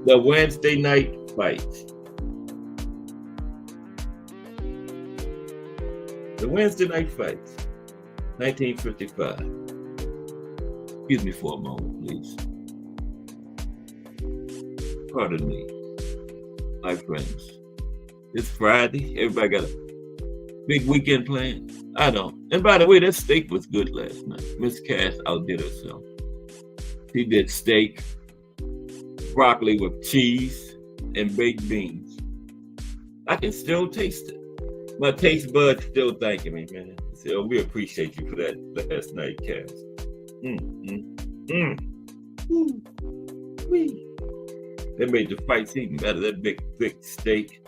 the Wednesday Night Fights. The Wednesday Night Fights, 1955. Excuse me for a moment, please. Pardon me, my friends. It's Friday. Everybody got a big weekend plan? I don't. And by the way, that steak was good last night. Miss Cass outdid herself. She did steak, broccoli with cheese, and baked beans. I can still taste it. My taste buds still thanking me, man. So we appreciate you for that last night, Cass. Wee. They made the fights even better. That big, thick steak,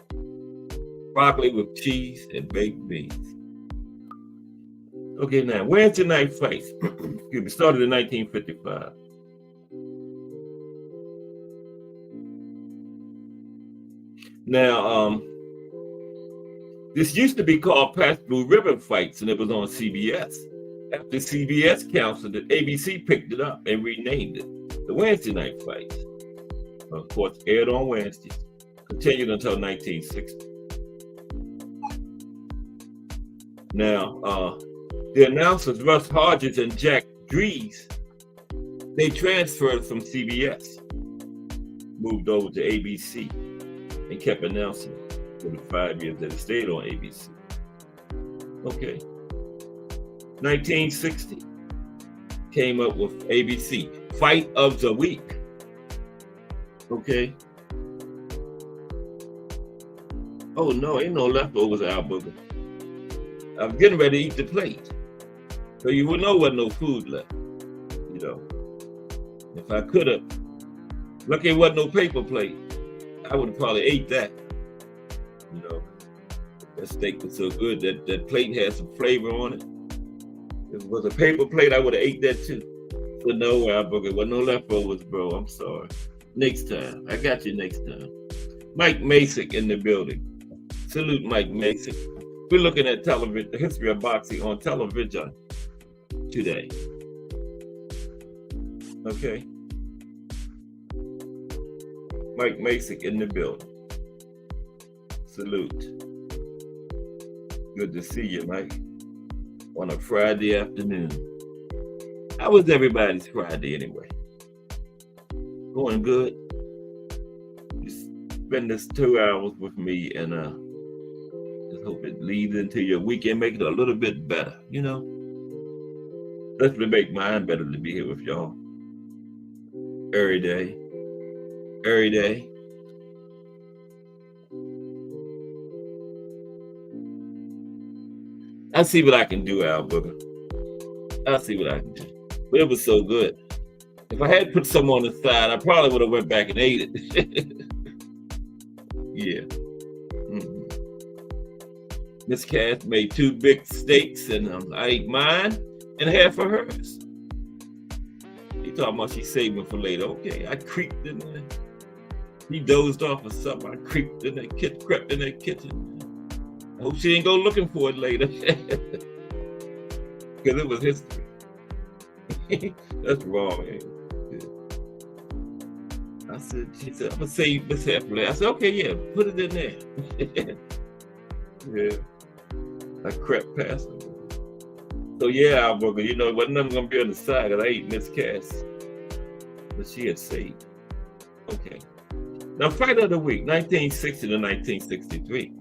broccoli with cheese, and baked beans. Okay, now, Wednesday night fights. Excuse me, started in 1955. Now, this used to be called Pass Blue Ribbon Fights, and it was on CBS. After CBS canceled it, ABC picked it up and renamed it the Wednesday Night Fights. Of course, aired on Wednesdays, continued until 1960. Now, the announcers, Russ Hodges and Jack Dries, they transferred from CBS, moved over to ABC, and kept announcing it for the 5 years that it stayed on ABC. Okay. 1960 came up with ABC, Fight of the Week. Okay. Oh no, ain't no leftovers, Al Booger. I'm getting ready to eat the plate. So you would know what no food left. You know. If I could have, lucky it wasn't no paper plate, I would have probably ate that. You know. That steak was so good, that plate had some flavor on it. If it was a paper plate, I would have ate that too. But no, Al Booger, wasn't no leftovers, bro. I'm sorry. Next time. I got you next time. Mike Masick in the building. Salute Mike Masick. We're looking at television, the history of boxing on television today. Okay. Mike Masick in the building. Salute. Good to see you, Mike. On a Friday afternoon. How was everybody's Friday anyway? Going good? Just spend this 2 hours with me and just hope it leads into your weekend, make it a little bit better, you know? Especially make mine better to be here with y'all. Every day. Every day. I'll see what I can do, Al Booger. I'll see what I can do. But it was so good. If I had put some on the side, I probably would have went back and ate it. Yeah. Miss Cass made 2 big steaks, and I ate mine and half of hers. He talking about she saving for later. Okay, I creeped in there. He dozed off or something. I crept in that kitchen. I hope she ain't go looking for it later. Because it was history. That's wrong, man. She said, I'm gonna save this half for later. I said, okay, yeah, put it in there. Yeah. I crept past her. So yeah, Al Booger, you know, it wasn't nothing gonna be on the side because I ate Miss Cass. But she had saved. Okay. Now, fight of the week, 1960 to 1963.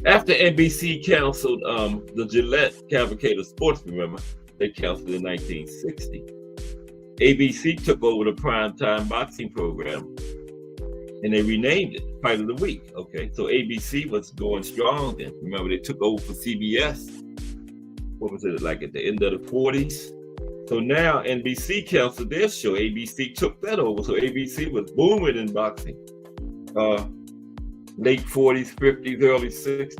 After NBC canceled the Gillette Cavalcade of Sports, remember, they canceled in 1960. ABC took over the primetime boxing program and they renamed it Fight of the Week. Okay, so ABC was going strong then. Remember, they took over for CBS. What was it, like at the end of the 40s? So now NBC canceled their show. ABC took that over. So ABC was booming in boxing. Late 40s, 50s, early 60s.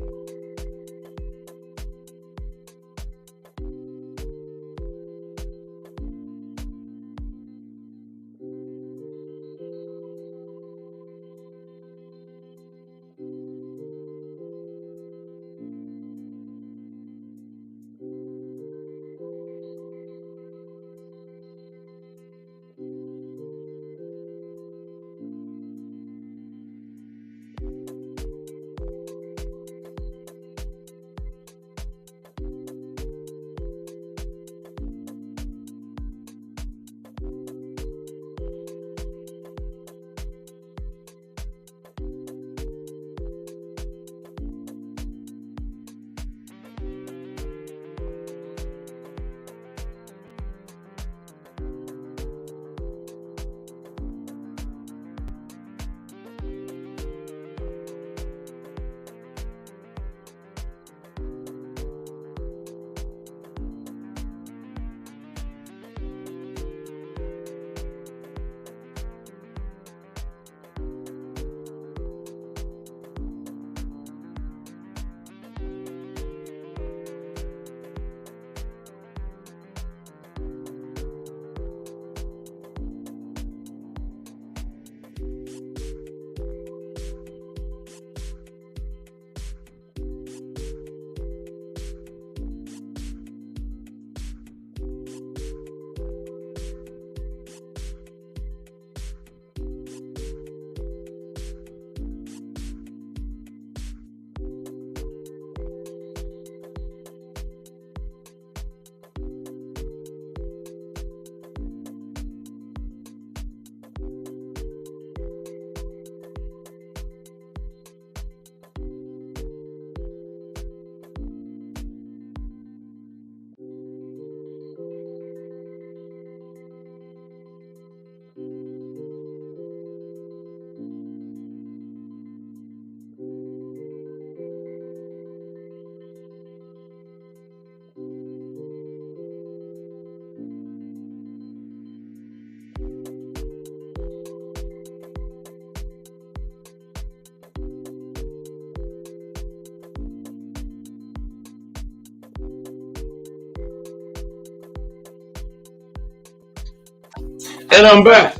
And I'm back.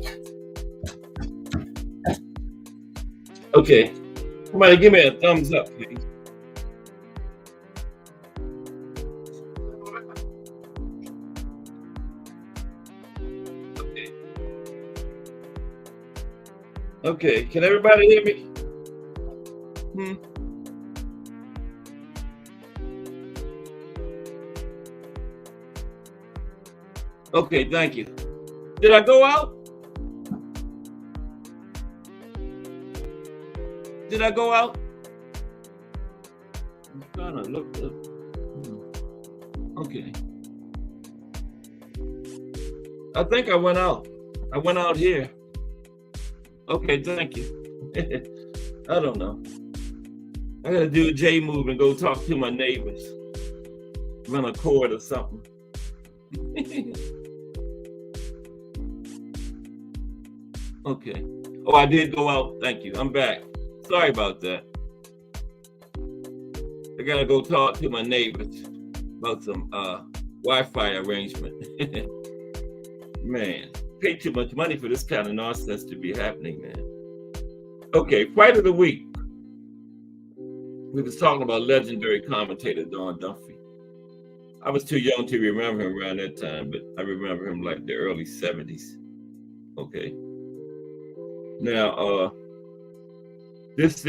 Okay. Somebody give me a thumbs up, please. Okay. Okay. Can everybody hear me? Okay, thank you. Did I go out? Did I go out? I'm trying to look up. Okay. I think I went out. I went out here. Okay, thank you. I don't know. I gotta do a J move and go talk to my neighbors. Run a cord or something. Okay. Oh, I did go out. Thank you. I'm back. Sorry about that. I gotta go talk to my neighbors about some Wi-Fi arrangement. Man, pay too much money for this kind of nonsense to be happening, man. Okay, fight of the week. We was talking about legendary commentator Don Dunphy. I was too young to remember him around that time, but I remember him like the early 70s. Okay. Now, this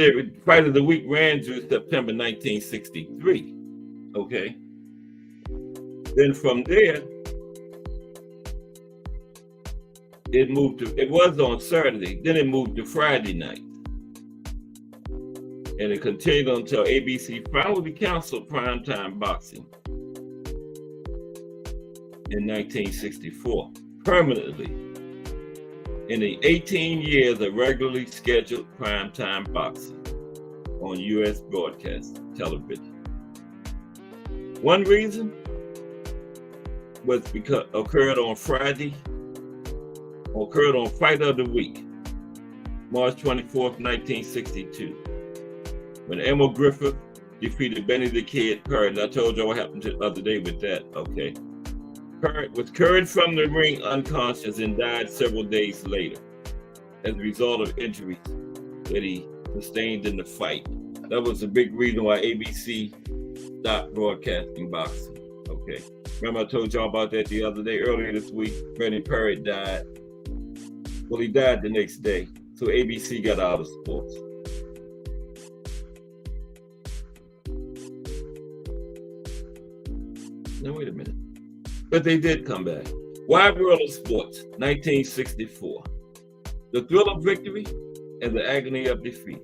fight of the week ran through September 1963. Okay. Then from there, it was on Saturday, then it moved to Friday night. And it continued until ABC finally canceled primetime boxing in 1964, permanently. In the 18 years of regularly scheduled primetime boxing on U.S. broadcast television. One reason was because occurred on Fight of the Week, March 24th, 1962, when Emil Griffith defeated Benny the Kid Curran. I told you what happened the other day with that, okay? Curran was carried from the ring unconscious and died several days later as a result of injuries that he sustained in the fight. That was a big reason why ABC stopped broadcasting boxing, okay? Remember I told y'all about that the other day, earlier this week? Freddie Perry died. Well, he died the next day, so ABC got out of sports. Now, wait a minute. But they did come back. Wide World of Sports, 1964. The thrill of victory and the agony of defeat.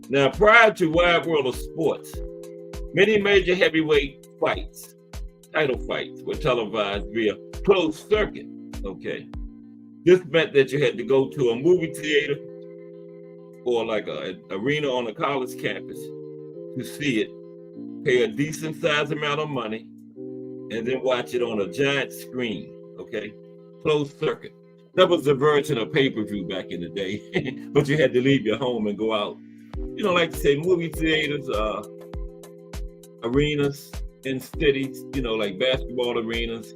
Now, prior to Wide World of Sports, many major heavyweight fights, title fights, were televised via closed circuit, okay? This meant that you had to go to a movie theater or like an arena on a college campus to see it, pay a decent sized amount of money, and then watch it on a giant screen, okay? Closed circuit. That was the version of pay-per-view back in the day, but you had to leave your home and go out. You know, like to say movie theaters, arenas in cities, you know, like basketball arenas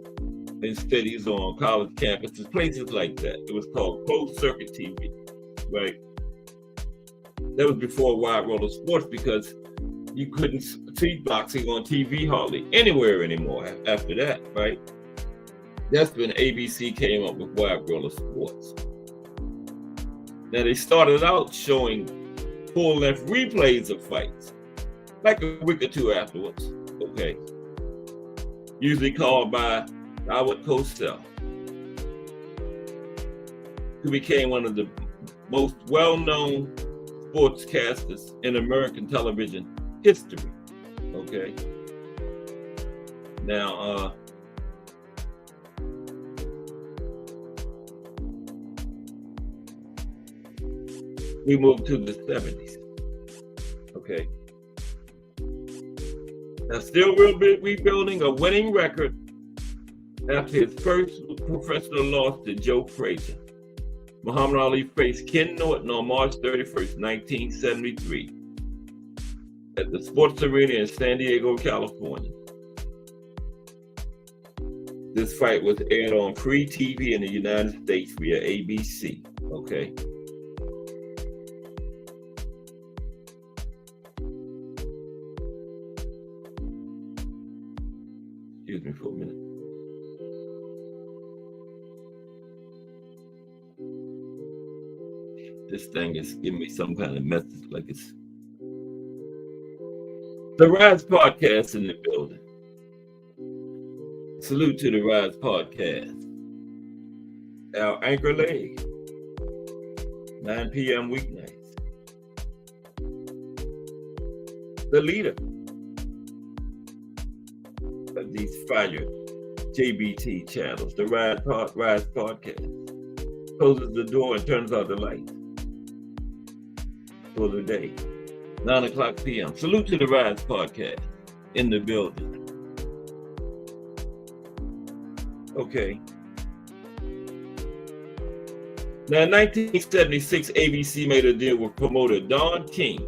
in cities on college campuses, places like that. It was called closed circuit TV, right? That was before Wide World of Sports because you couldn't see boxing on TV hardly anywhere anymore after that, right? That's when ABC came up with Wide World of Sports. Now they started out showing full-length replays of fights, like a week or two afterwards, okay? Usually called by Howard Cosell, who became one of the most well-known sportscasters in American television history, okay? Now, we moved to the 70s, okay? Now, still rebuilding a winning record after his first professional loss to Joe Frazier. Muhammad Ali faced Ken Norton on March 31st, 1973 at the Sports Arena in San Diego, California. This fight was aired on free TV in the United States via ABC. Okay. Excuse me for a minute. This thing is giving me some kind of message like it's the Rise Podcast in the building. Salute to the Rise Podcast. Our anchor leg, 9 p.m. weeknights. The leader of these fire JBT channels, the Rise Podcast, closes the door and turns out the lights for the day. 9 o'clock p.m. Salute to the Rise Podcast in the building. Okay. Now, in 1976, ABC made a deal with promoter Don King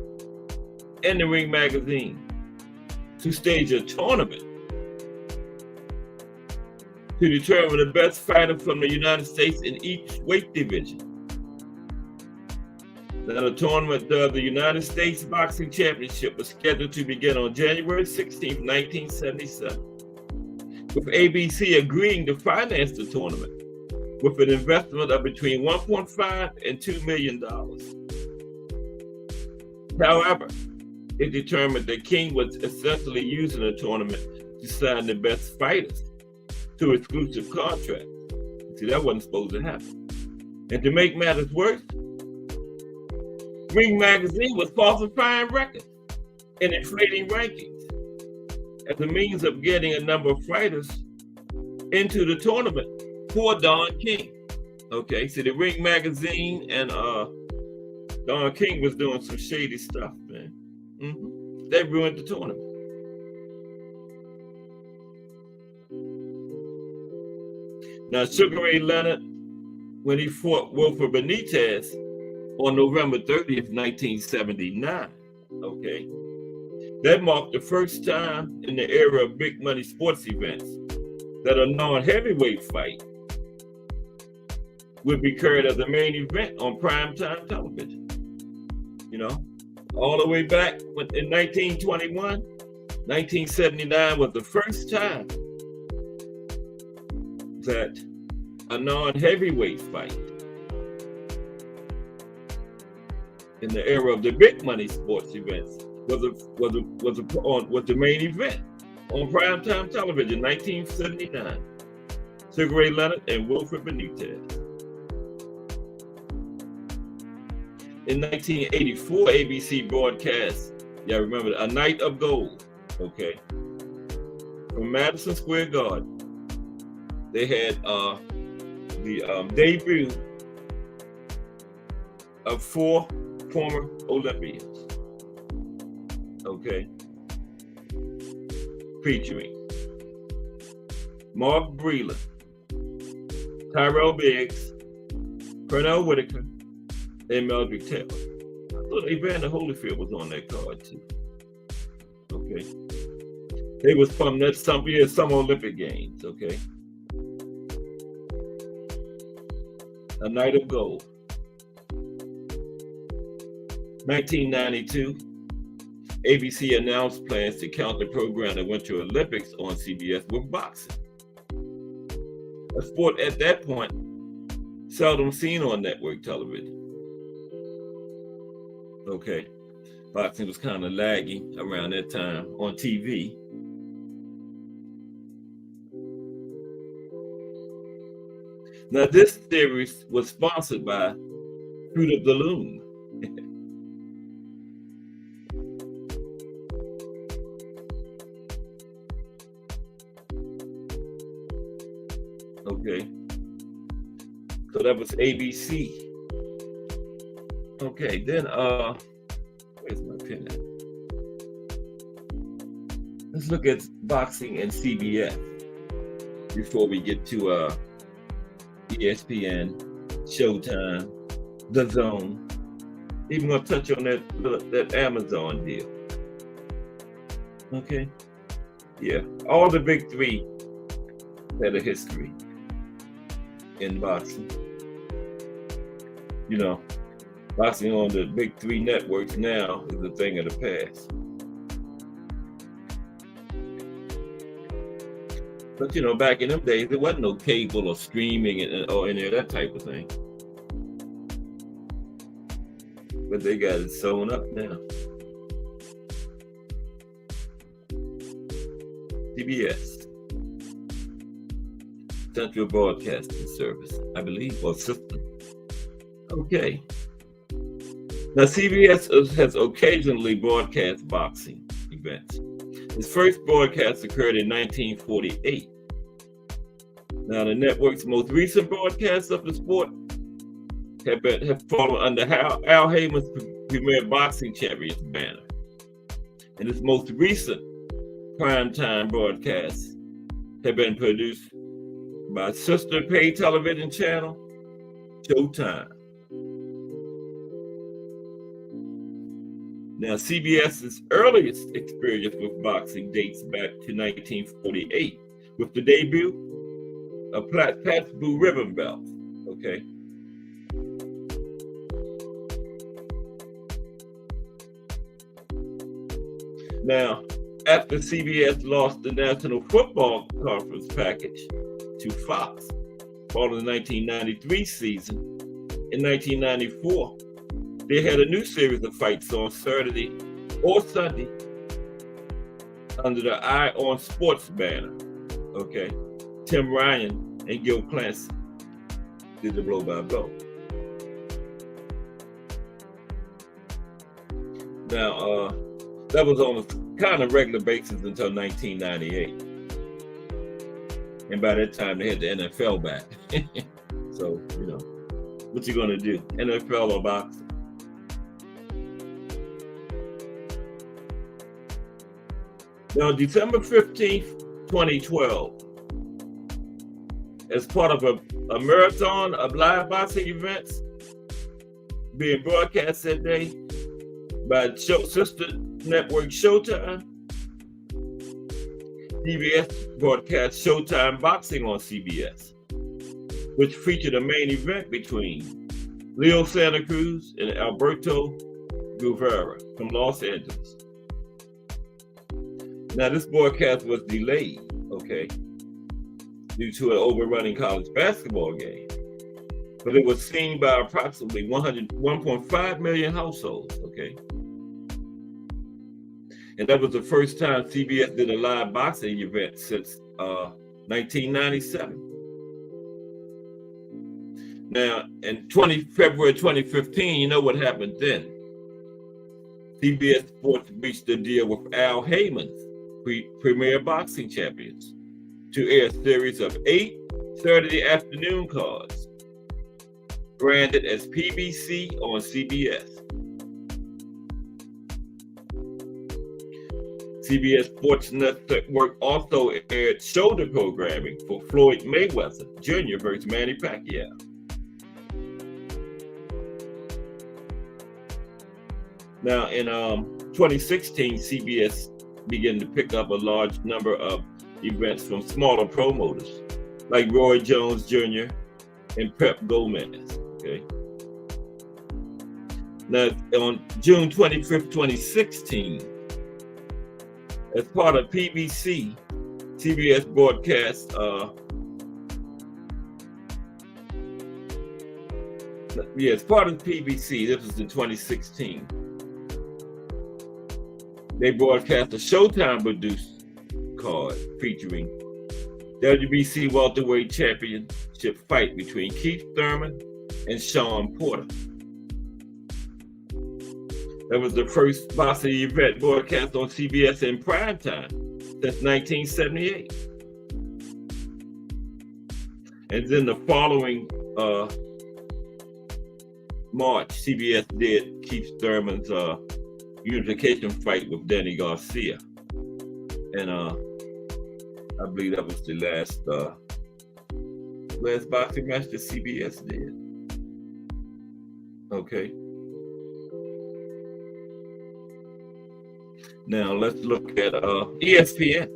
and the Ring magazine to stage a tournament to determine the best fighter from the United States in each weight division. Now, the tournament dubbed the United States Boxing Championship was scheduled to begin on January 16, 1977, with ABC agreeing to finance the tournament with an investment of between $1.5 and $2 million. However, it determined that King was essentially using the tournament to sign the best fighters to exclusive contracts. See, that wasn't supposed to happen. And to make matters worse, Ring magazine was falsifying records and inflating rankings as a means of getting a number of fighters into the tournament for Don King. Okay, so the Ring magazine and Don King was doing some shady stuff, man. They ruined the tournament. Now, Sugar Ray Leonard, when he fought Wilfred Benitez on November 30th, 1979, okay, that marked the first time in the era of big money sports events that a non-heavyweight fight would be carried as the main event on primetime television. You know, all the way back in 1921, 1979 was the first time that a non-heavyweight fight in the era of the big money sports events was the main event on primetime television, 1979. Sugar Ray Leonard and Wilfred Benitez. In 1984, ABC broadcast, remember, A Night of Gold, okay? From Madison Square Garden. They had the debut of 4 former Olympians, okay? Featuring Mark Breland, Tyrell Biggs, Pernell Whitaker, and Meldrick Taylor. I thought Evander Holyfield was on that card too. Okay. They was from that Summer Olympic Games, okay? A Night of Gold. 1992, ABC announced plans to counter the program that Winter Olympics on CBS with boxing. A sport at that point seldom seen on network television. Okay, boxing was kind of lagging around that time on TV. Now, this series was sponsored by Fruit of the Loom. Okay, so that was ABC. Okay, then where's my pen at? Let's look at boxing and CBS before we get to ESPN, Showtime, The Zone. Even gonna touch on that Amazon deal. Okay, yeah, all the big 3 had a history in boxing. You know, boxing on the big three networks now is a thing of the past. But you know, back in them days, there wasn't no cable or streaming or any of that type of thing. But they got it sewn up now. CBS, Central Broadcasting Service, I believe, or system. Okay. Now, CBS has occasionally broadcast boxing events. Its first broadcast occurred in 1948. Now, the network's most recent broadcasts of the sport have fallen under Al Heyman's Premier Boxing Champions banner. And its most recent primetime broadcasts have been produced by sister pay television channel, Showtime. Now, CBS's earliest experience with boxing dates back to 1948 with the debut of Pat's Blue Ribbon Belt. Okay. Now, after CBS lost the National Football Conference package to Fox following the 1993 season, in 1994, they had a new series of fights on Saturday or Sunday under the Eye on Sports banner. Okay. Tim Ryan and Gil Clancy did the blow-by-blow. Now, that was on a kind of regular basis until 1998. And by that time, they had the NFL back. So, you know, what you gonna do? NFL or boxing? Now, December 15th, 2012, as part of a marathon of live boxing events being broadcast that day by sister network Showtime, CBS broadcast Showtime Boxing on CBS, which featured a main event between Leo Santa Cruz and Alberto Guevara from Los Angeles. Now, this broadcast was delayed, okay, due to an overrunning college basketball game, but it was seen by approximately 1.5 million households, okay? And that was the first time CBS did a live boxing event since 1997. Now, in February 2015, you know what happened then? CBS Sports reached a deal with Al Heyman's Premier Boxing Champions to air a series of 8 Saturday afternoon cards, branded as PBC on CBS. CBS Sports Network also aired shoulder programming for Floyd Mayweather Jr. versus Manny Pacquiao. Now, in 2016, CBS began to pick up a large number of events from smaller promoters like Roy Jones Jr. and Pep Gomez. Okay. Now, on June 25th, 2016, as part of PBC, CBS broadcast as part of PBC, this was in 2016. They broadcast a Showtime produced card featuring WBC welterweight championship fight between Keith Thurman and Sean Porter. That was the first boxing event broadcast on CBS in prime time since 1978. And then the following March, CBS did Keith Thurman's unification fight with Danny Garcia. And I believe that was the last boxing match that CBS did. Okay. Now let's look at ESPN.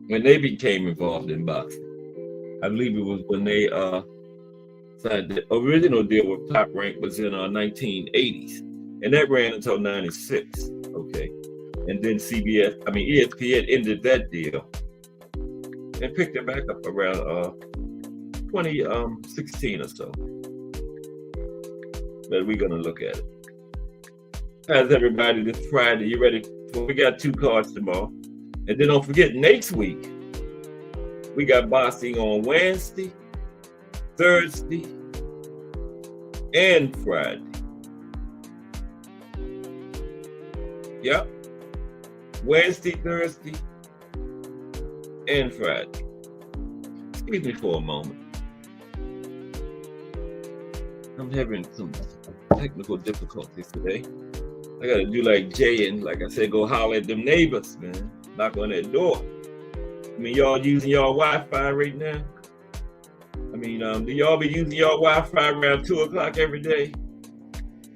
when they became involved in boxing. I believe it was when they signed the original deal with Top Rank was in 1980s, and that ran until 96. Okay, and then ESPN ended that deal and picked it back up around 2016 or so. But we're gonna look at it. How's everybody this Friday? You ready? We got 2 cards tomorrow, and then don't forget next week we got boxing on Wednesday, Thursday, and Friday. Yep. Wednesday, Thursday, and Friday. Excuse me for a moment. I'm having some technical difficulties today. I gotta do like Jay and, like I said, go holler at them neighbors, man. Knock on that door. I mean, y'all using y'all Wi-Fi right now? I mean, do y'all be using y'all Wi-Fi around 2 o'clock every day?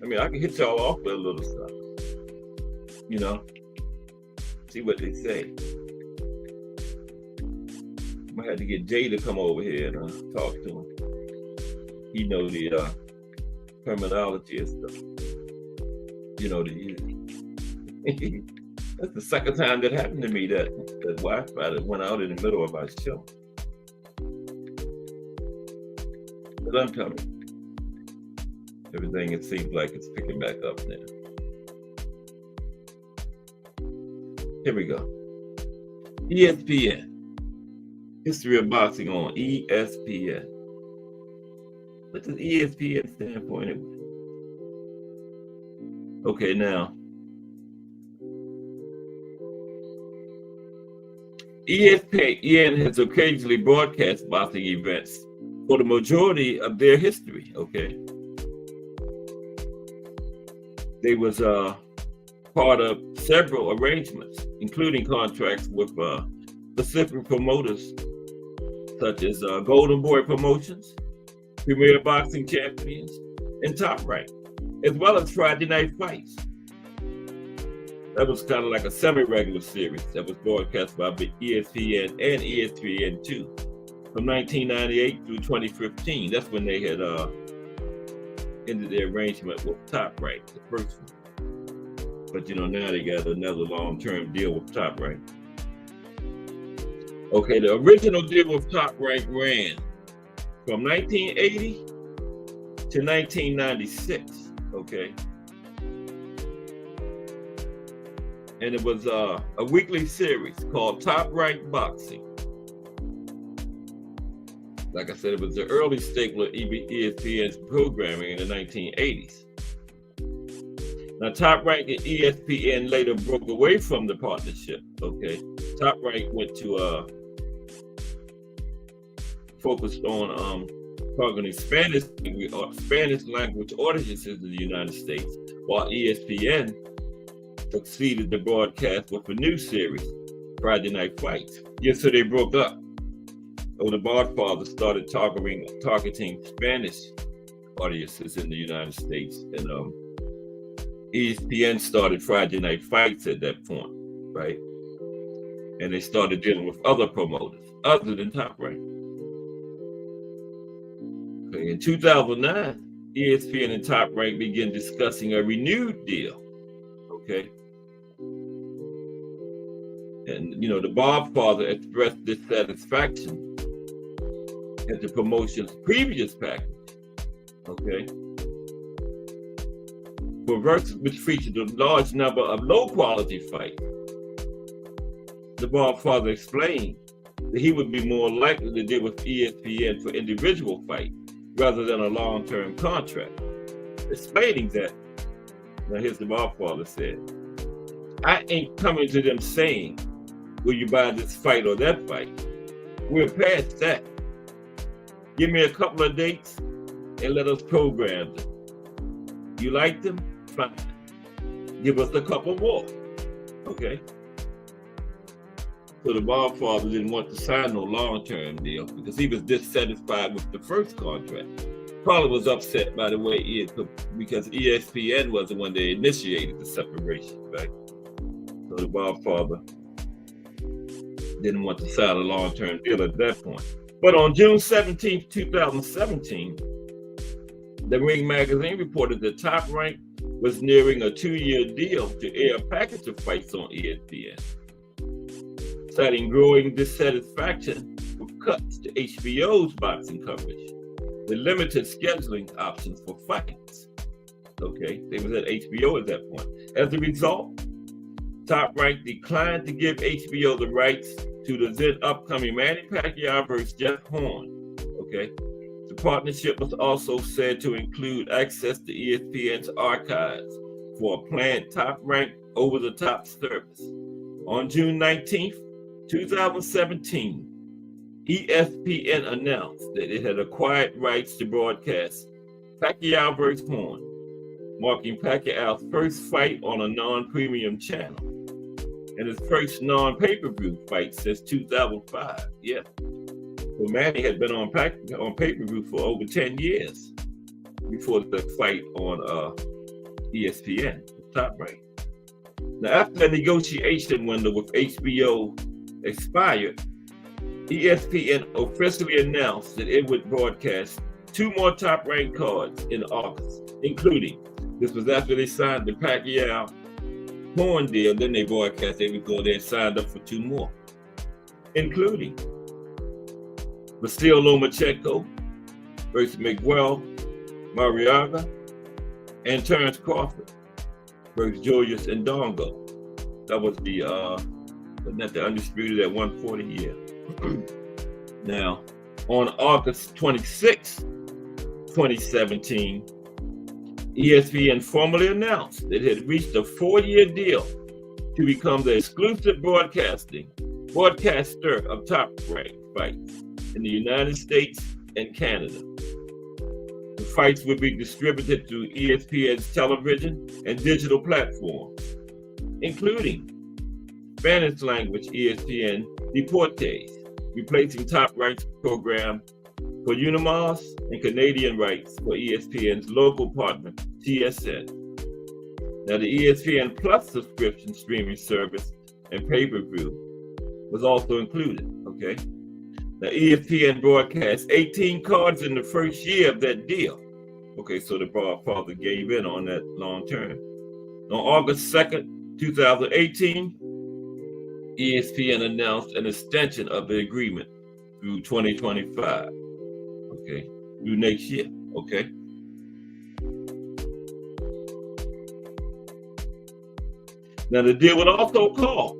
I mean, I can hit y'all off with a little stuff. You know, see what they say. I might have to get Jay to come over here and talk to him. He know the terminology and stuff. You know, that's the second time that happened to me, that Wi-Fi that went out in the middle of our show. But I'm coming. Everything, it seems like it's picking back up now. Here we go. ESPN. History of boxing on ESPN. What does ESPN stand for anyway? Okay, now. ESPN has occasionally broadcast boxing events for the majority of their history, okay? They was part of several arrangements, including contracts with specific promoters such as Golden Boy Promotions, Premier Boxing Champions, and Top Rank, as well as Friday Night Fights. That was kind of like a semi-regular series that was broadcast by ESPN and ESPN2 from 1998 through 2015. That's when they had ended their arrangement with Top Rank, the first one. But you know, now they got another long-term deal with Top Rank. Okay, the original deal with Top Rank ran from 1980 to 1996, okay? And it was a weekly series called Top Rank Boxing. Like I said, it was the early staple of ESPN's programming in the 1980s. Now, Top Rank and ESPN later broke away from the partnership, okay? Top Rank went to focused on targeting Spanish language audiences in the United States, while ESPN succeeded the broadcast with a new series, Friday Night Fights. Yeah, so they broke up. So the Godfather started targeting Spanish audiences in the United States, and ESPN started Friday Night Fights at that point, right? And they started dealing with other promoters other than Top Rank. Okay, in 2009, ESPN and Top Rank began discussing a renewed deal, okay? And, you know, the Godfather expressed dissatisfaction at the promotion's previous package, okay? For verses which featured a large number of low-quality fights, the Godfather explained that he would be more likely to deal with ESPN for individual fights rather than a long-term contract, explaining that, now here's the Godfather said, "I ain't coming to them saying, will you buy this fight or that fight? We're past that. Give me a couple of dates and let us program them. You like them? Fine. Give us a couple more." Okay. So the Godfather didn't want to sign no long-term deal because he was dissatisfied with the first contract. Probably was upset by the way because ESPN was the one that initiated the separation, right? So the Godfather didn't want to sign a long-term deal at that point. But on June 17, 2017, the Ring magazine reported that Top Rank was nearing a 2-year deal to air a package of fights on ESPN, citing growing dissatisfaction with cuts to HBO's boxing coverage, the limited scheduling options for fights. Okay, they was at HBO at that point. As a result, Top Rank declined to give HBO the rights to the then upcoming Manny Pacquiao versus Jeff Horn. Okay, the partnership was also said to include access to ESPN's archives for a planned Top Rank over-the-top service. On June 19th, 2017, ESPN announced that it had acquired rights to broadcast Pacquiao vs. Horn, marking Pacquiao's first fight on a non-premium channel and his first non-pay-per-view fight since 2005. Yeah. So Manny had been on pay-per-view for over 10 years before the fight on ESPN, Top Rank. Now, after the negotiation window with HBO expired, ESPN officially announced that it would broadcast 2 more Top Rank cards in August, including, this was after they signed the Pacquiao Horn deal, then they broadcast it before they had signed up for 2 more, including Vasil Lomachenko versus Miguel Mariaga and Terrence Crawford versus Julius Ndongo. That was the not the undisputed at 140 year. Now, on August 26, 2017, ESPN formally announced that it had reached a 4-year deal to become the exclusive broadcaster of Top Rank fights in the United States and Canada. The fights would be distributed through ESPN's television and digital platforms, including Spanish language ESPN Deportes, replacing Top Rank's program for Unimás, and Canadian rights for ESPN's local partner, TSN. Now, the ESPN Plus subscription streaming service and pay-per-view was also included, okay? Now, ESPN broadcast 18 cards in the first year of that deal. Okay, so the father gave in on that long term. On August 2nd, 2018, ESPN announced an extension of the agreement through 2025, okay, through next year, okay? Now, the deal would also call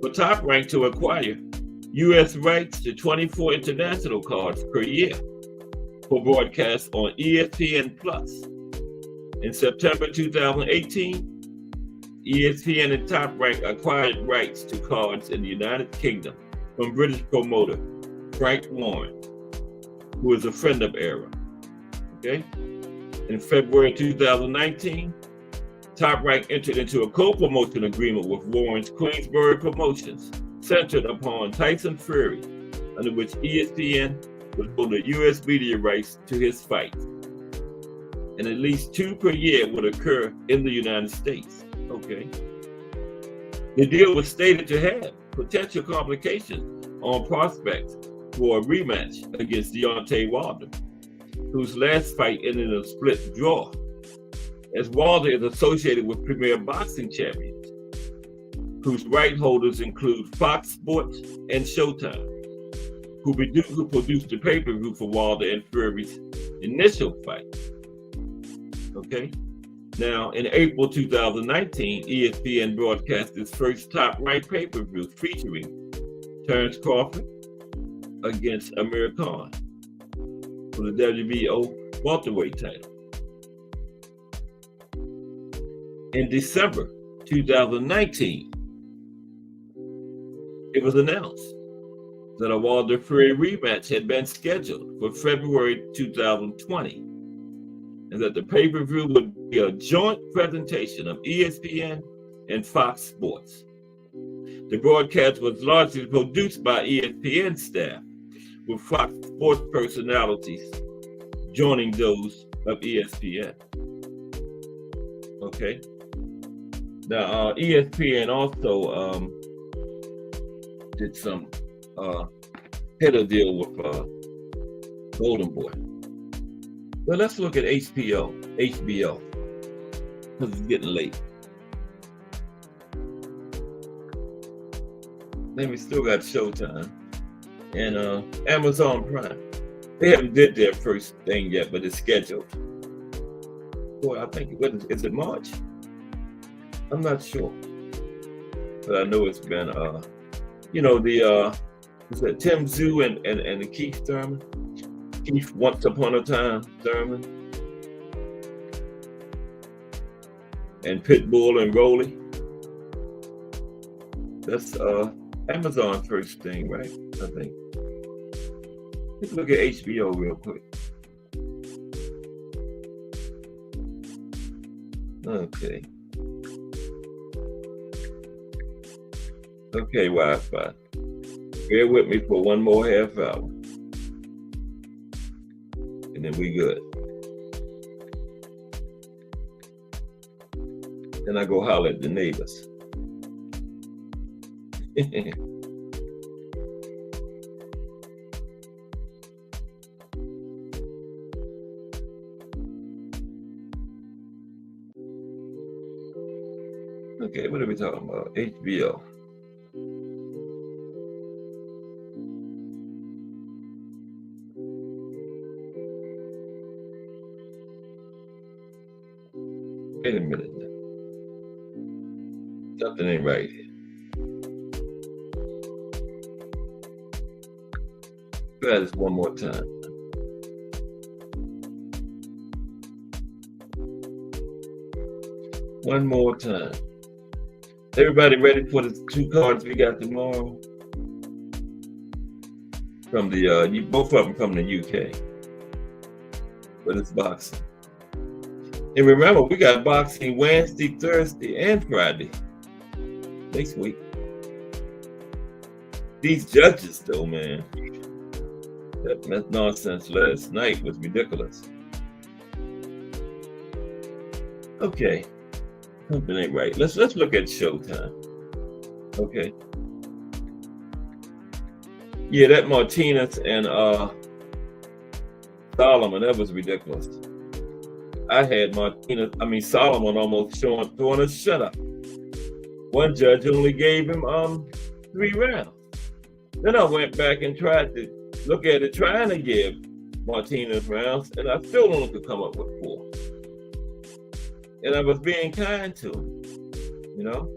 for Top Rank to acquire U.S. rights to 24 international cards per year for broadcast on ESPN Plus. In September 2018, ESPN and Top Rank acquired rights to cards in the United Kingdom from British promoter Frank Warren, who is a friend of Era. Okay? In February 2019, Top Rank entered into a co-promotion agreement with Warren's Queensbury Promotions, centered upon Tyson Fury, under which ESPN would hold the U.S. media rights to his fight, and at least 2 per year would occur in the United States. Okay. The deal was stated to have potential complications on prospects for a rematch against Deontay Wilder, whose last fight ended in a split draw, as Wilder is associated with Premier Boxing Champions, whose right holders include Fox Sports and Showtime, who produced the pay-per-view for Wilder and Fury's initial fight. Okay. Now, in April 2019, ESPN broadcast its first Top Rank pay-per-view featuring Terrence Crawford against Amir Khan for the WBO welterweight title. In December 2019, it was announced that a Wilder Fury rematch had been scheduled for February 2020, and that the pay-per-view would be a joint presentation of ESPN and Fox Sports. The broadcast was largely produced by ESPN staff, with Fox Sports personalities joining those of ESPN. Okay. Now, ESPN also did some had a deal with Golden Boy. Well, let's look at HBO, because it's getting late. Then we still got Showtime and Amazon Prime. They haven't did their first thing yet, but it's scheduled. Boy, I think is it March? I'm not sure, but I know it's been is that Tim Zhu and the Keith Thurman? Keith Once Upon a Time Thurman and Pitbull and Rolly. That's Amazon first thing, right? I think. Let's look at HBO real quick. Okay. Okay, Wi-Fi. Bear with me for one more half hour. And then we good. Then I go holler at the neighbors. Okay, what are we talking about? HBO. Wait a minute. Something ain't right here. Try this one more time. One more time. Everybody ready for the 2 cards we got tomorrow? From the both of them from the UK. But it's boxing. And remember, we got boxing Wednesday, Thursday, and Friday next week. These judges, though, man, that nonsense last night was ridiculous. Okay, something ain't right. Let's look at Showtime. Okay. Yeah, that Martinez and Solomon, that was ridiculous. I had Solomon almost throwing a shutout. One judge only gave him 3 rounds. Then I went back and tried to look at it, trying to give Martinez rounds, and I still only could come up with 4. And I was being kind to him, you know?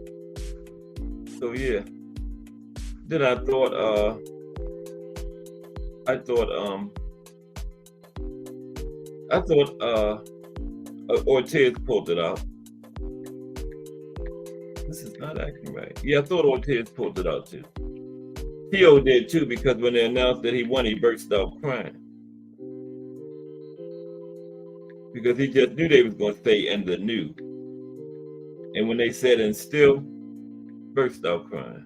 So yeah. Then I thought Ortiz pulled it out. This is not acting right. Yeah, I thought Ortiz pulled it out too. Theo did too, because when they announced that he won, he burst out crying. Because he just knew they was going to say "and the new." And when they said "and still," burst out crying.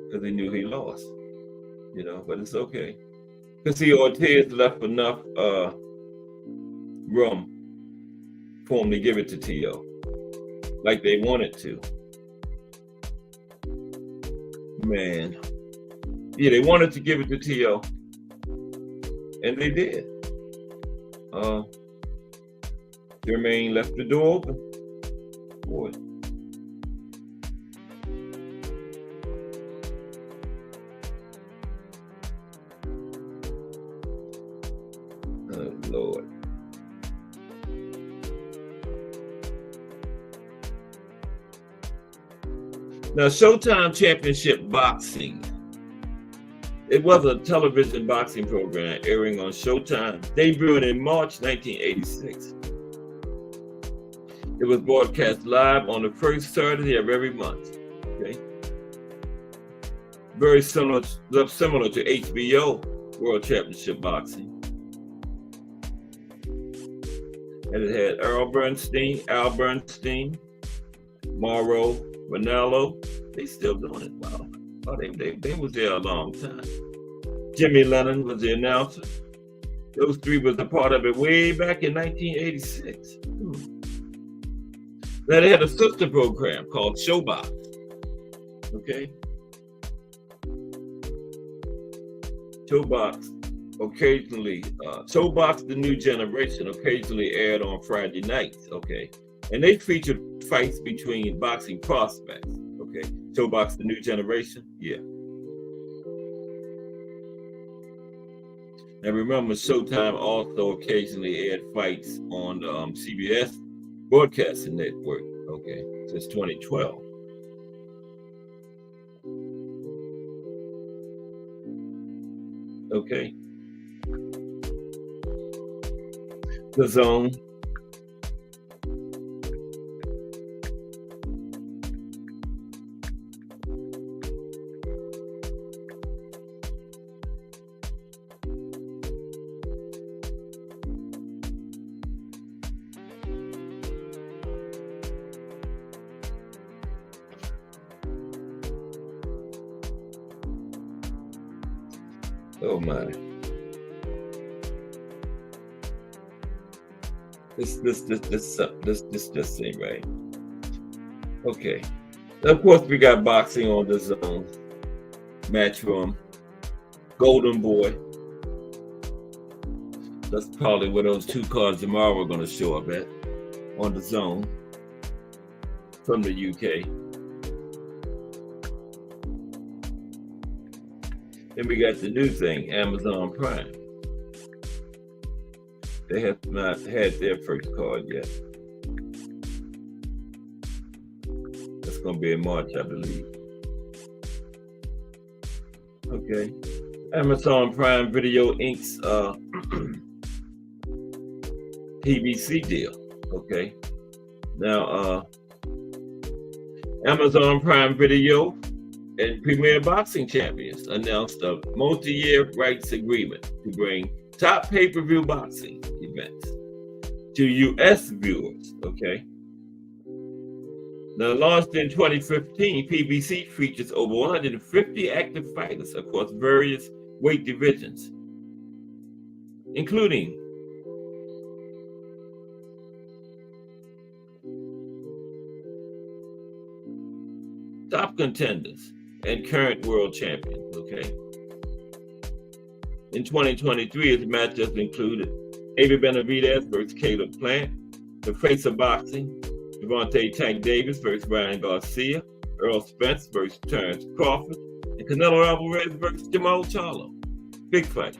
Because he knew he lost. You know, but it's okay. Because see, Ortiz left enough room for him to give it to T.O. like they wanted to. Man. Yeah, they wanted to give it to T.O. And they did. Jermaine left the door open. Boy. Oh, Lord. Now, Showtime Championship Boxing. It was a television boxing program airing on Showtime, debuted in March 1986. It was broadcast live on the first Saturday of every month. Okay, very similar to HBO World Championship Boxing. And it had Al Bernstein, Mauro Ranallo. They still doing it. Wow. Oh, they was there a long time. Jimmy Lennon was the announcer. Those 3 was a part of it way back in 1986. Now they had a sister program called Showbox. Okay. Showbox occasionally, Showbox The New Generation occasionally aired on Friday nights, okay? And they featured fights between boxing prospects, okay? Showbox The New Generation, yeah. Now remember, Showtime also occasionally aired fights on the CBS Broadcasting Network, okay, since 2012. Okay. The Zone. Oh my. This just ain't right. Okay. Of course, we got boxing on the Zone, Matchroom, Golden Boy. That's probably where those two cards tomorrow are going to show up at, on the Zone from the UK. Then we got the new thing, Amazon Prime. They have not had their first card yet. That's going to be in March, I believe. Okay. Amazon Prime Video Inc.'s PBC deal. Okay. Now, Amazon Prime Video and Premier Boxing Champions announced a multi-year rights agreement to bring top pay-per-view boxing events to U.S. viewers, okay? Now, launched in 2015, PBC features over 150 active fighters across various weight divisions, including top contenders and current world champions, okay? In 2023, his matchups included David Benavidez versus Caleb Plant, the face of boxing, Devontae Tank Davis versus Ryan Garcia, Earl Spence versus Terrence Crawford, and Canelo Alvarez versus Jamal Charlo. Big fights.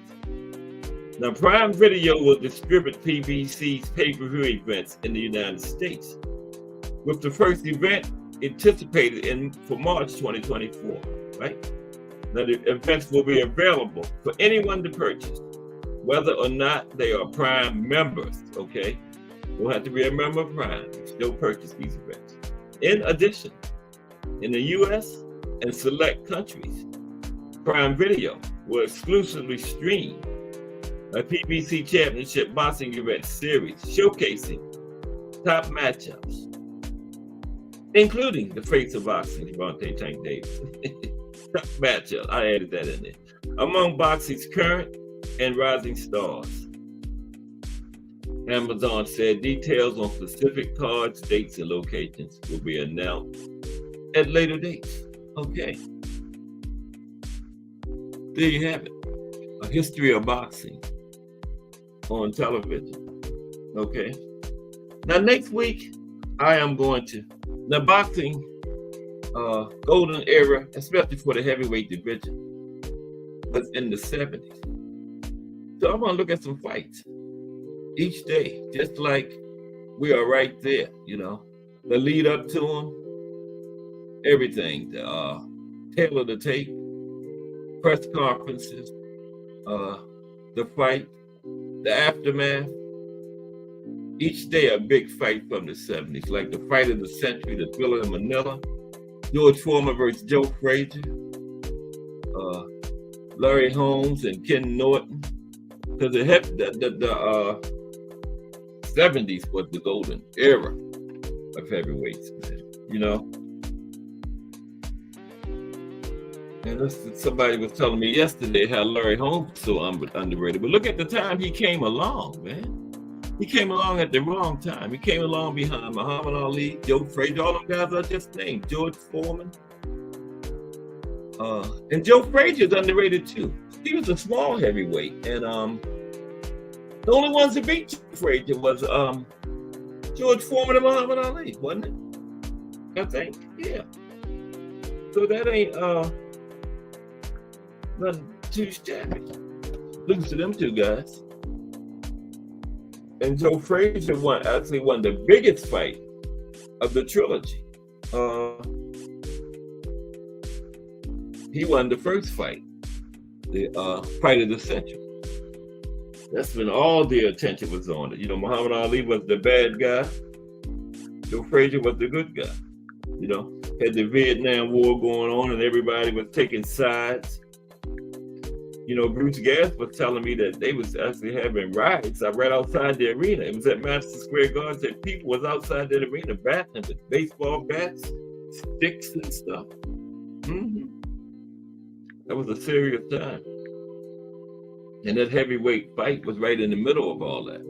Now, Prime Video will distribute PBC's pay-per-view events in the United States, with the first event anticipated for March 2024, right? Now, the events will be available for anyone to purchase, whether or not they are Prime members, okay? You don't have to be a member of Prime, you can still purchase these events. In addition, in the US and select countries, Prime Video will exclusively stream a PBC Championship Boxing Event series showcasing top matchups, including the face of boxing, Devontae Tank Davis. Top matchup, I added that in there. Among boxing's current and rising stars. Amazon said details on specific cards, dates, and locations will be announced at later dates. Okay. There you have it. A history of boxing on television. Okay. Now, next week, I am going to, the boxing golden era, especially for the heavyweight division, was in the 70s. So I'm going to look at some fights each day, just like we are right there, you know, the lead up to them, everything, the tail of the tape, press conferences, the fight, the aftermath. Each day a big fight from the 70s, like the fight of the century, the Thriller in Manila, George Foreman versus Joe Frazier, Larry Holmes and Ken Norton. Because the 70s was the golden era of heavyweights, man, you know? And somebody was telling me yesterday how Larry Holmes was so underrated. But look at the time he came along, man. He came along at the wrong time. He came along behind Muhammad Ali, Joe Frazier, all them guys I just named, George Foreman. And Joe Frazier is underrated too. he was a small heavyweight, and the only ones that beat Frazier was George Foreman and Muhammad Ali, wasn't it? I think, yeah. So that ain't nothing too shabby. Lose to them two guys. And Joe Frazier actually won the biggest fight of the trilogy. He won the first fight, the fight of the century. That's when all the attention was on it. You know, Muhammad Ali was the bad guy. Joe Frazier was the good guy. You know, had the Vietnam War going on and everybody was taking sides. You know, Bruce Gass was telling me that they was actually having riots right outside the arena. It was at Madison Square Garden. That people was outside that arena battling with baseball bats, sticks and stuff. That was a serious time. And that heavyweight fight was right in the middle of all that.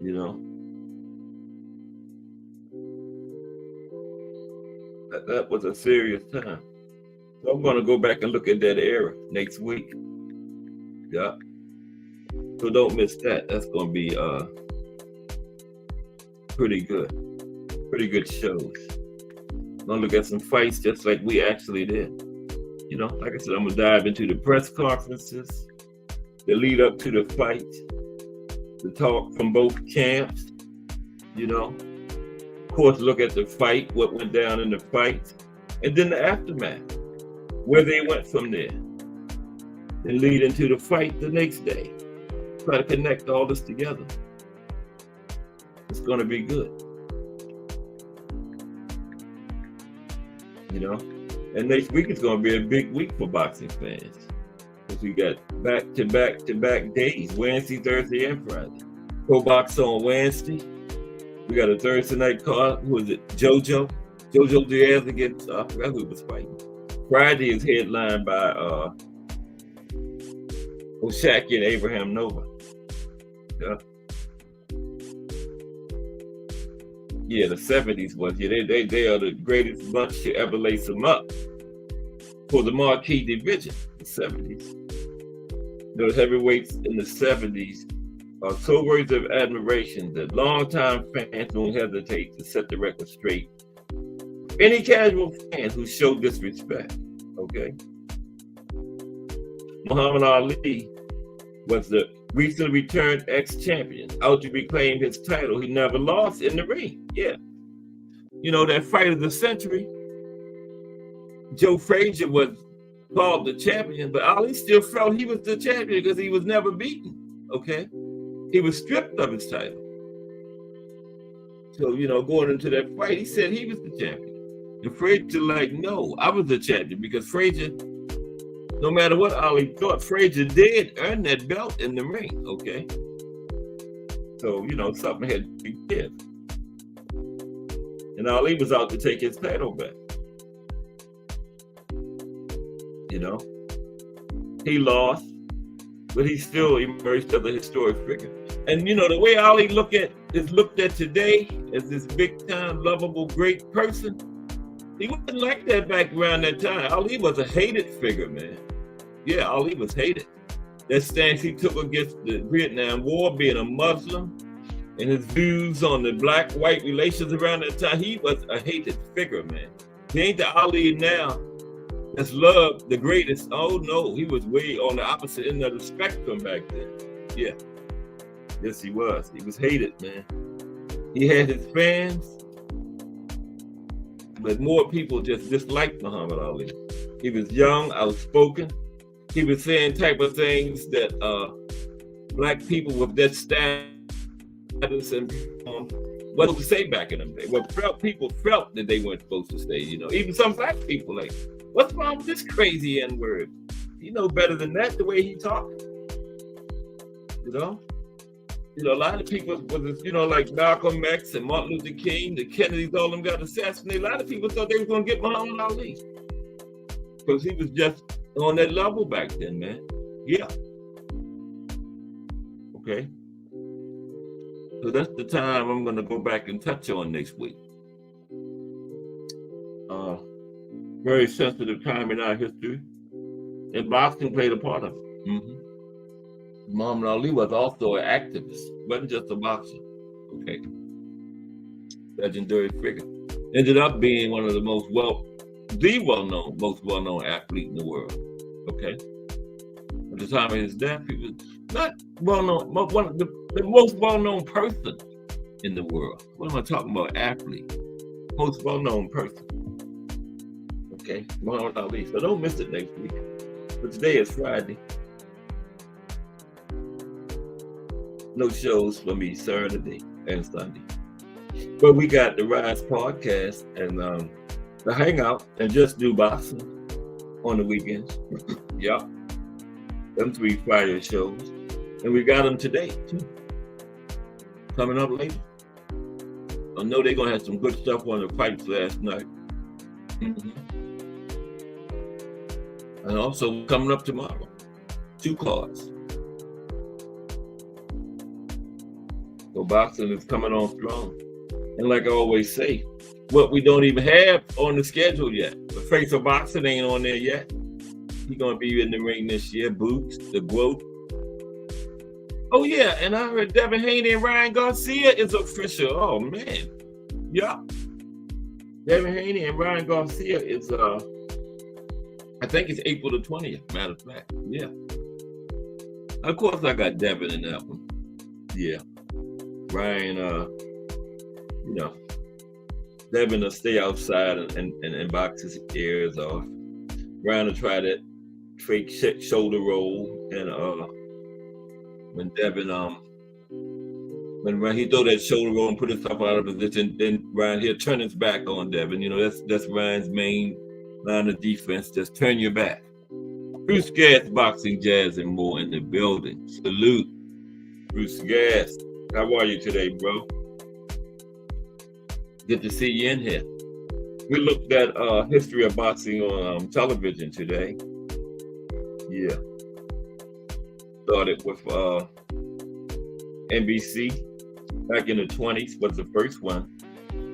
You know? That was a serious time. So I'm going to go back and look at that era next week. Yeah. So don't miss that. That's going to be pretty good. Pretty good shows. I'm going to look at some fights just like we actually did. You know, like I said, I'm going to dive into the press conferences, the lead up to the fight, the talk from both camps, you know. Of course, look at the fight, what went down in the fight, and then the aftermath, where they went from there, and lead into the fight the next day. Try to connect all this together. It's going to be good. You know? And next week is going to be a big week for boxing fans. Because we got back-to-back days, Wednesday, Thursday, and Friday. Pro Box on Wednesday. We got a Thursday night card. Who is it? Jojo Diaz against, I forgot who was fighting. Friday is headlined by Oshaki and Abraham Nova. Yeah, the 70s was. Yeah, they are the greatest bunch to ever lace them up for the marquee division. The 70s. Those heavyweights in the 70s are so worthy of admiration that longtime fans don't hesitate to set the record straight. Any casual fan who showed disrespect, okay? Muhammad Ali was the recently returned ex-champion, out to reclaim his title he never lost in the ring. Yeah. You know, that fight of the century, Joe Frazier was called the champion, but Ali still felt he was the champion because he was never beaten, okay? He was stripped of his title. So, you know, going into that fight, he said he was the champion. And Frazier like, no, I was the champion, because Frazier, no matter what Ali thought, Frazier did earn that belt in the ring, okay? So, you know, something had to be given. And Ali was out to take his title back. You know? He lost, but he still emerged as a historic figure. And, you know, the way Ali is looked at today as this big-time, lovable, great person, he wasn't like that back around that time. Ali was a hated figure, man. Yeah, Ali was hated. That stance he took against the Vietnam War, being a Muslim, and his views on the black-white relations around that time, he was a hated figure, man. He ain't the Ali now that's loved, the greatest. Oh, no, he was way on the opposite end of the spectrum back then. Yeah. Yes, he was. He was hated, man. He had his fans, but more people just disliked Muhammad Ali. He was young, outspoken. He was saying type of things that black people with that status and wasn't to say back in them days. Well, people felt that they weren't supposed to say, you know. Even some black people, like, what's wrong with this crazy N-word? You know better than that, the way he talked. You know? You know, a lot of people, you know, like Malcolm X and Martin Luther King, the Kennedys, all of them got assassinated. A lot of people thought they were going to get Muhammad Ali because he was just on that level back then, man. Yeah. Okay. So that's the time I'm going to go back and touch on next week. Very sensitive time in our history. And boxing played a part of it. Muhammad Ali was also an activist, wasn't just a boxer. Okay. Legendary figure. Ended up being one of the most well-known athlete in the world. Okay. At the time of his death, he was not well-known, but one of the most well-known person in the world. What am I talking about? Athlete. Most well-known person. Okay. Muhammad Ali. So don't miss it next week. But today is Friday. No shows for me Saturday and Sunday. But we got the Rise podcast and the Hangout and Just Do Boxing on the weekends. Yep. Them 3 Friday shows. And we got them today, too. Coming up later. I know they're going to have some good stuff on the fights last night. And also coming up tomorrow. 2 cards. So boxing is coming on strong. And like I always say, what we don't even have on the schedule yet. The Face of Boxing ain't on there yet. He's going to be in the ring this year. Boots, the Growth. Oh, yeah. And I heard Devin Haney and Ryan Garcia is official. Oh, man. Yeah. Devin Haney and Ryan Garcia is, I think it's April the 20th, matter of fact. Yeah. Of course, I got Devin in that one. Yeah. Ryan, Devin will stay outside and box his ears off. Ryan will try that fake shoulder roll. And when Devin, when he throw that shoulder roll and put himself out of position, then Ryan, he'll turn his back on Devin. That's Ryan's main line of defense. Just turn your back. Bruce Gas, Boxing, Jazz, and more in the building. Salute. Bruce Gas. How are you today, bro? Good to see you in here. We looked at history of boxing on television today. Yeah. Started with NBC back in the 20s was the first one,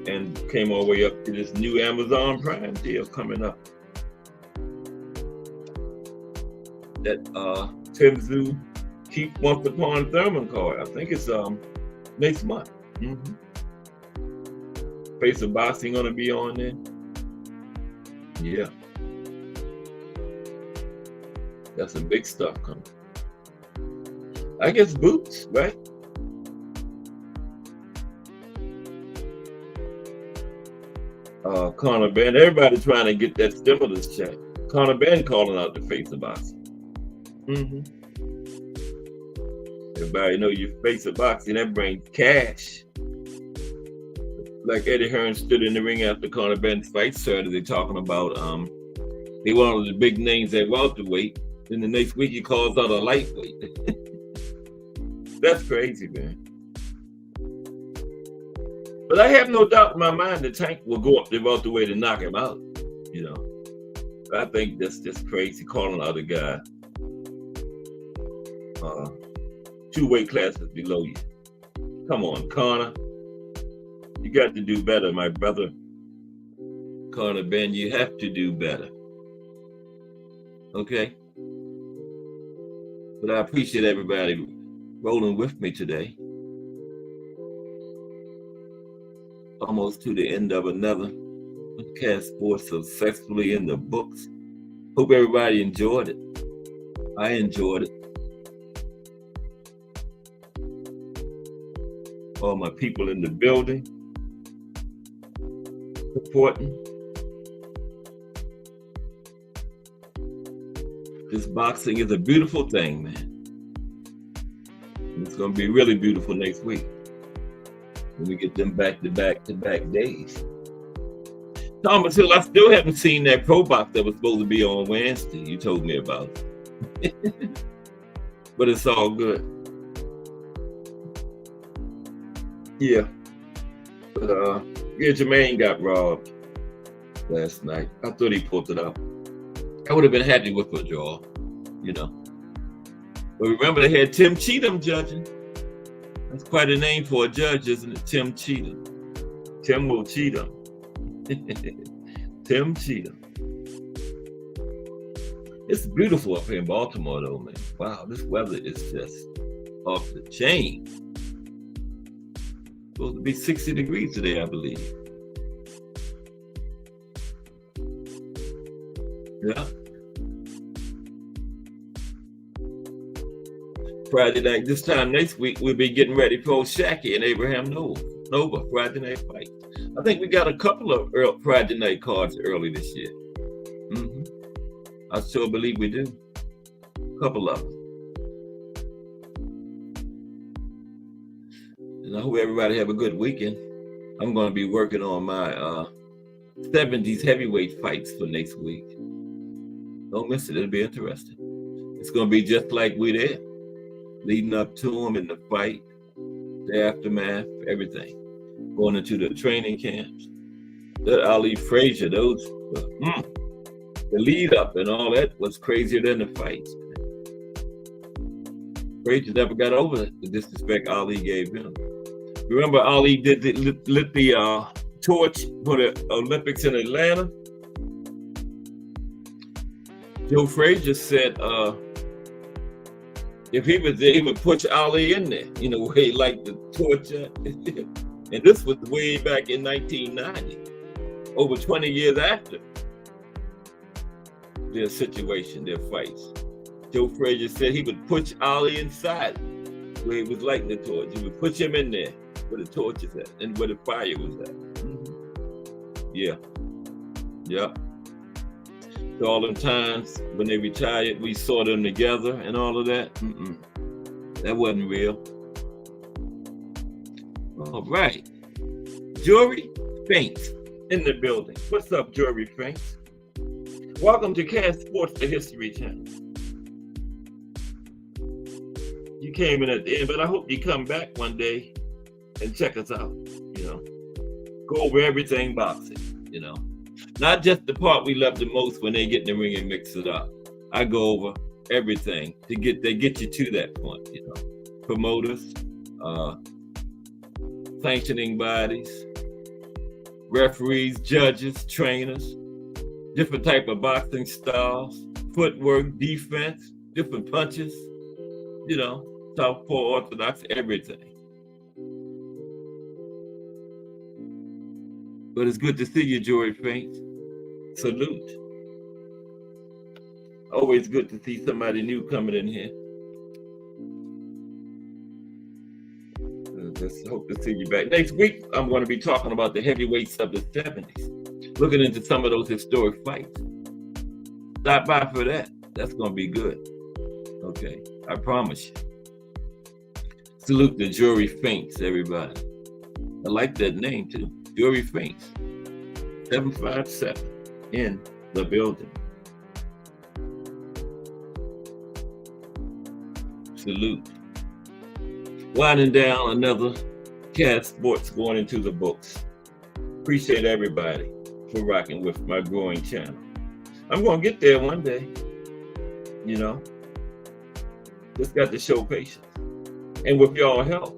and came all the way up to this new Amazon Prime deal coming up. That Tim Zoo keep Once Upon Thurman card. I think it's next month. Face of Boxing gonna be on there. Yeah. Got some big stuff coming. I guess Boots, right? Conor Ben, everybody trying to get that stimulus check. Conor Ben calling out the Face of Boxing. Everybody know you Face of Boxing, that brings cash. Like Eddie Hearn stood in the ring after Conor Ben's fight Saturday talking about he one of the big names at welterweight. Then the next week he calls out a lightweight. That's crazy, man. But I have no doubt in my mind the Tank will go up the welterweight and knock him out. I think that's just crazy calling out a guy 2 weight classes below you. Come on, Conor. You got to do better, my brother. Conor Ben, you have to do better. Okay? But I appreciate everybody rolling with me today. Almost to the end of another Cast Sports successfully in the books. Hope everybody enjoyed it. I enjoyed it. All my people in the building supporting. This boxing is a beautiful thing, man. It's going to be really beautiful next week when we get them back-to-back days. Thomas Hill, I still haven't seen that pro box that was supposed to be on Wednesday. You told me about it. But it's all good. Yeah. But Jermaine got robbed last night. I thought he pulled it out. I would have been happy with a draw, But remember, they had Tim Cheatham judging. That's quite a name for a judge, isn't it? Tim Cheatham. Tim will cheat him. Tim Cheatham. It's beautiful up here in Baltimore, though, man. Wow, this weather is just off the chain. Supposed to be 60 degrees today, I believe. Yeah. Friday night, this time next week, we'll be getting ready for Shaqy and Abraham Nova Friday night fight. I think we got a couple of Friday night cards early this year. I sure believe we do. A couple of them. And I hope everybody have a good weekend. I'm going to be working on my 70s heavyweight fights for next week. Don't miss it. It'll be interesting. It's going to be just like we did, leading up to them in the fight, the aftermath, everything. Going into the training camps. That Ali Frazier, those, the lead up and all that was crazier than the fights. Frazier never got over the disrespect Ali gave him. Remember, Ali lit the torch for the Olympics in Atlanta? Joe Frazier said if he was there, he would push Ali in there, you know, where he liked the torch. And this was way back in 1990, over 20 years after their situation, their fights. Joe Frazier said he would push Ali inside where he was lighting the torch. He would push him in there where the torch is at and where the fire was at. Yeah. So all them times when they retired, we saw them together and all of that. That wasn't real. All right. Jory Faints in the building. What's up, Jory Faints? Welcome to Cast Sports, the History Channel. You came in at the end, but I hope you come back one day and check us out, you know. Go over everything boxing, you know. Not just the part we love the most when they get in the ring and mix it up. I go over everything to get you to that point, you know. Promoters, sanctioning bodies, referees, judges, trainers, different type of boxing styles, footwork, defense, different punches, you know, southpaw, orthodox, everything. But it's good to see you, Jory Faints. Salute. Always good to see somebody new coming in here. Just hope to see you back. Next week, I'm going to be talking about the heavyweights of the 70s. Looking into some of those historic fights. Stop by for that. That's going to be good. Okay, I promise you. Salute to Jory Faints, everybody. I like that name too. Jory Faints. 757 in the building. Salute. Winding down another Cast Sports going into the books. Appreciate everybody for rocking with my growing channel. I'm going to get there one day, you know. Just got to show patience. And with y'all help,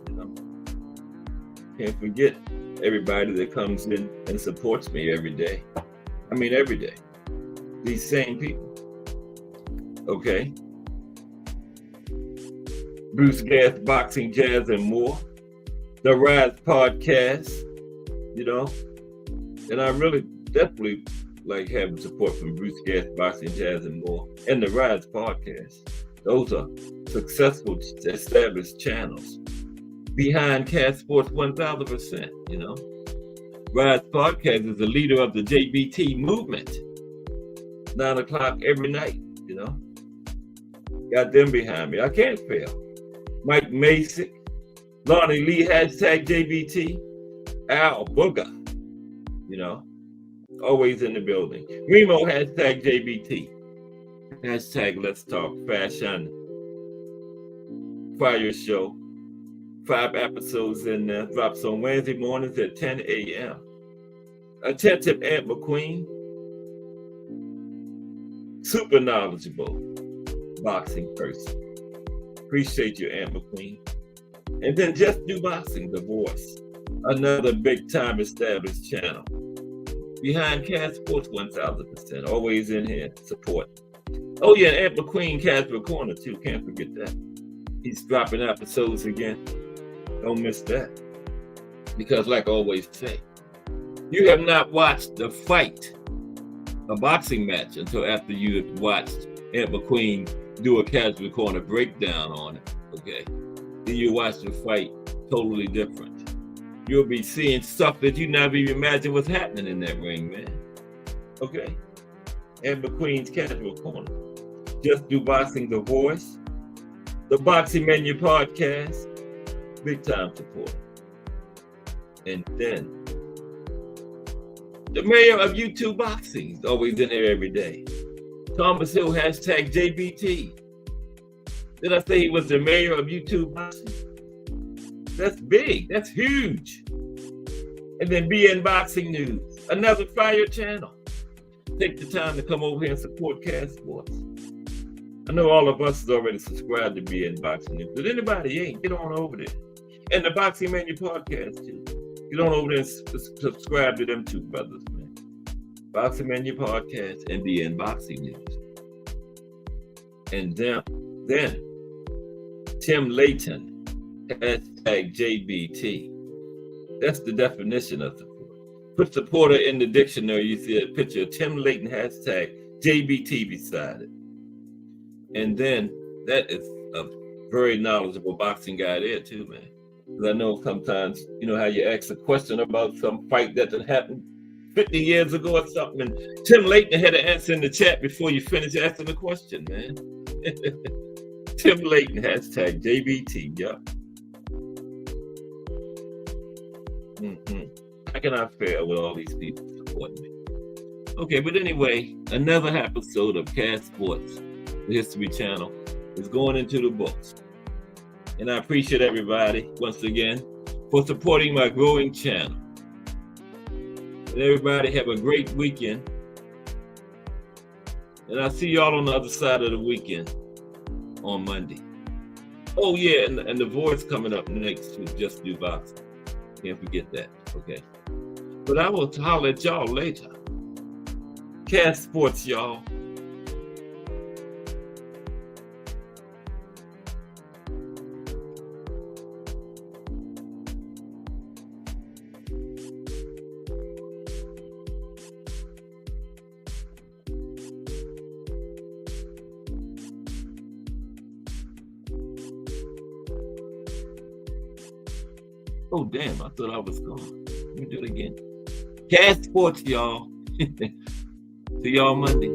you know. Can't forget everybody that comes in and supports me every day. I mean, every day. These same people. Okay. Bruce Gas, Boxing, Jazz, and more. The Rise Podcast, you know. And I really definitely like having support from Bruce Gas, Boxing, Jazz, and more. And the Rise Podcast. Those are successful, established channels. Behind Cast Sports 1000%, you know. Rise Podcast is the leader of the JBT movement. 9 o'clock every night, you know. Got them behind me. I can't fail. Mike Masick, Lonnie Lee, hashtag JBT, Al Booger, you know, always in the building. Remo, hashtag JBT, hashtag Let's Talk Fashion. Fire Show, 5 episodes in there, drops on Wednesday mornings at 10 a.m. Attentive Aunt McQueen, super knowledgeable boxing person. Appreciate you, Aunt McQueen. And then Just Do Boxing, The Voice, another big time established channel. Behind Cast Sports 1000%, always in here, support. Oh yeah, Ed McQueen Casual Corner too. Can't forget that. He's dropping episodes again. Don't miss that. Because like I always say, you have not watched a fight, a boxing match, until after you have watched Ed McQueen do a Casual Corner breakdown on it. Okay. Then you watch the fight totally different. You'll be seeing stuff that you never even imagined was happening in that ring, man. Okay. Ed McQueen's Casual Corner. Just Do Boxing, The Voice, the Boxing Menu Podcast, big time support. And then the mayor of YouTube Boxing is always in there every day. Thomas Hill, hashtag JBT. Did I say he was the mayor of YouTube Boxing? That's big. That's huge. And then BN Boxing News, another fire channel. Take the time to come over here and support Cast Sports. I know all of us is already subscribed to BN Boxing News, but anybody ain't, get on over there. And the Boxing Menu Podcast too. Get on over there and subscribe to them two brothers, man. Boxing Menu Podcast and BN Boxing News. And then Tim Layton, hashtag JBT. That's the definition of support. Put supporter in the dictionary, you see a picture of Tim Layton, hashtag JBT beside it. And then that is a very knowledgeable boxing guy there too, man. Because I know sometimes, you know how you ask a question about some fight that happened 50 years ago or something, and Tim Layton had an answer in the chat before you finish asking the question, man. Tim Layton, hashtag JBT, yeah. How can I fare with all these people supporting me? Okay, but anyway, another episode of Cast Sports, the History Channel, is going into the books. And I appreciate everybody, once again, for supporting my growing channel. And everybody have a great weekend. And I'll see y'all on the other side of the weekend on Monday. Oh yeah, and the voice coming up next to Just Do Boxing. Can't forget that, okay? But I will holler at y'all later. Cast Sports, y'all. Oh, damn, I thought I was gone. Let me do it again. Cast Sports, y'all. See y'all Monday.